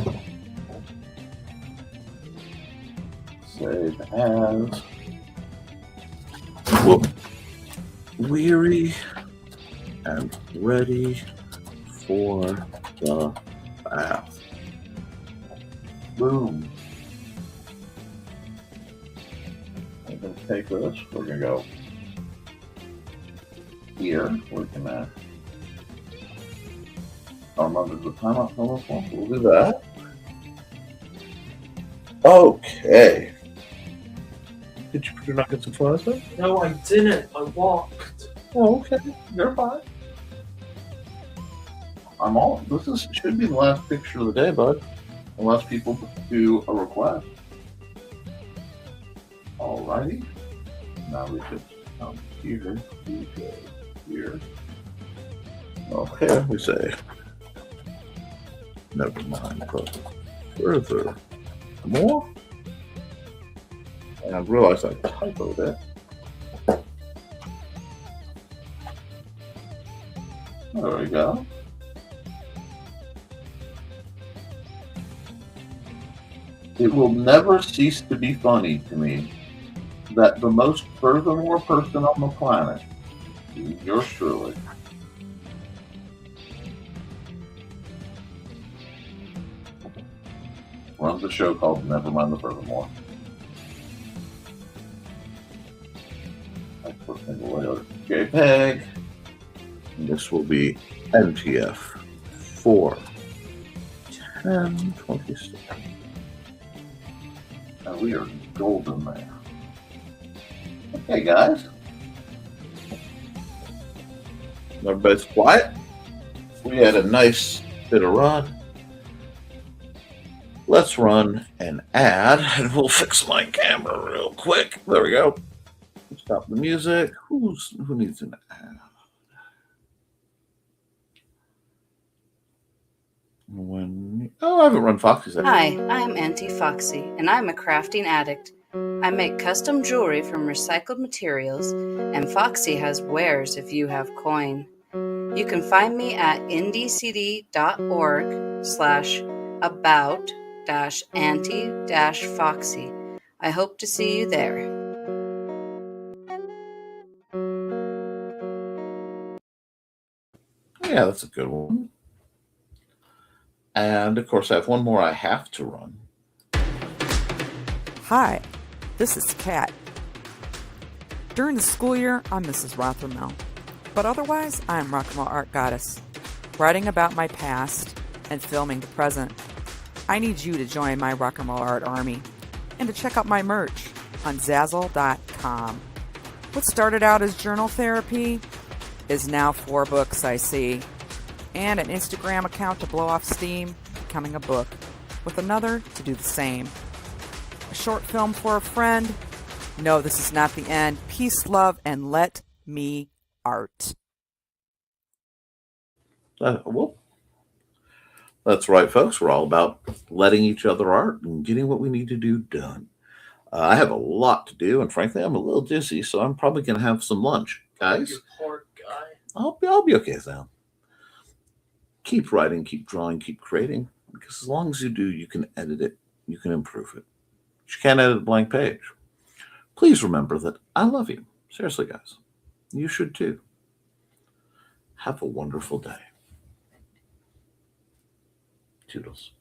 Save as. Whoop. Weary and ready for the bath. Boom. I'm going to take this. We're going to go here. We're going to remember the timeout for this one. We'll do that. Okay. Did you put your nuggets in front of us? No, I didn't. I walked. Oh, okay. You're fine. I'm all. Should be the last picture of the day, bud. Unless people do a request. Alrighty. Now we just come here. We go here. Okay, we say. Never mind. Further. More. And I realized I typoed it. There we go. It will never cease to be funny to me that the most furthermore person on the planet is yours truly. Runs a show called Nevermind the Furthermore. I put single layer JPEG. And this will be NTF 4:10:26. And we are golden there. Okay, guys. Everybody's quiet. We had a nice bit of run. Let's run an ad, and we'll fix my camera real quick. There we go. Stop the music. Who needs an ad? I haven't run Foxy's ad. Hi, I'm Auntie Foxy, and I'm a crafting addict. I make custom jewelry from recycled materials, and Foxy has wares if you have coin. You can find me at ndcd.org/about-auntie-foxy. I hope to see you there. Yeah, that's a good one. And of course, I have one more I have to run. Hi, this is Kat. During the school year, I'm Mrs. Rothermel, but otherwise, I'm Rock and Roll Art Goddess, writing about my past and filming the present. I need you to join my Rock and Roll Art army and to check out my merch on Zazzle.com. What started out as journal therapy is now 4 books, I see, and an Instagram account to blow off steam, becoming a book, with another to do the same. A short film for a friend. No, this is not the end. Peace, love, and let me art. Well, that's right, folks. We're all about letting each other art and getting what we need to do done. I have a lot to do, and frankly, I'm a little dizzy, so I'm probably going to have some lunch. Guys, You poor guy. I'll be okay, Sam. Keep writing, keep drawing, keep creating, because as long as you do, you can edit it, you can improve it. You can't edit a blank page. Please remember that I love you. Seriously, guys. You should too. Have a wonderful day. Toodles.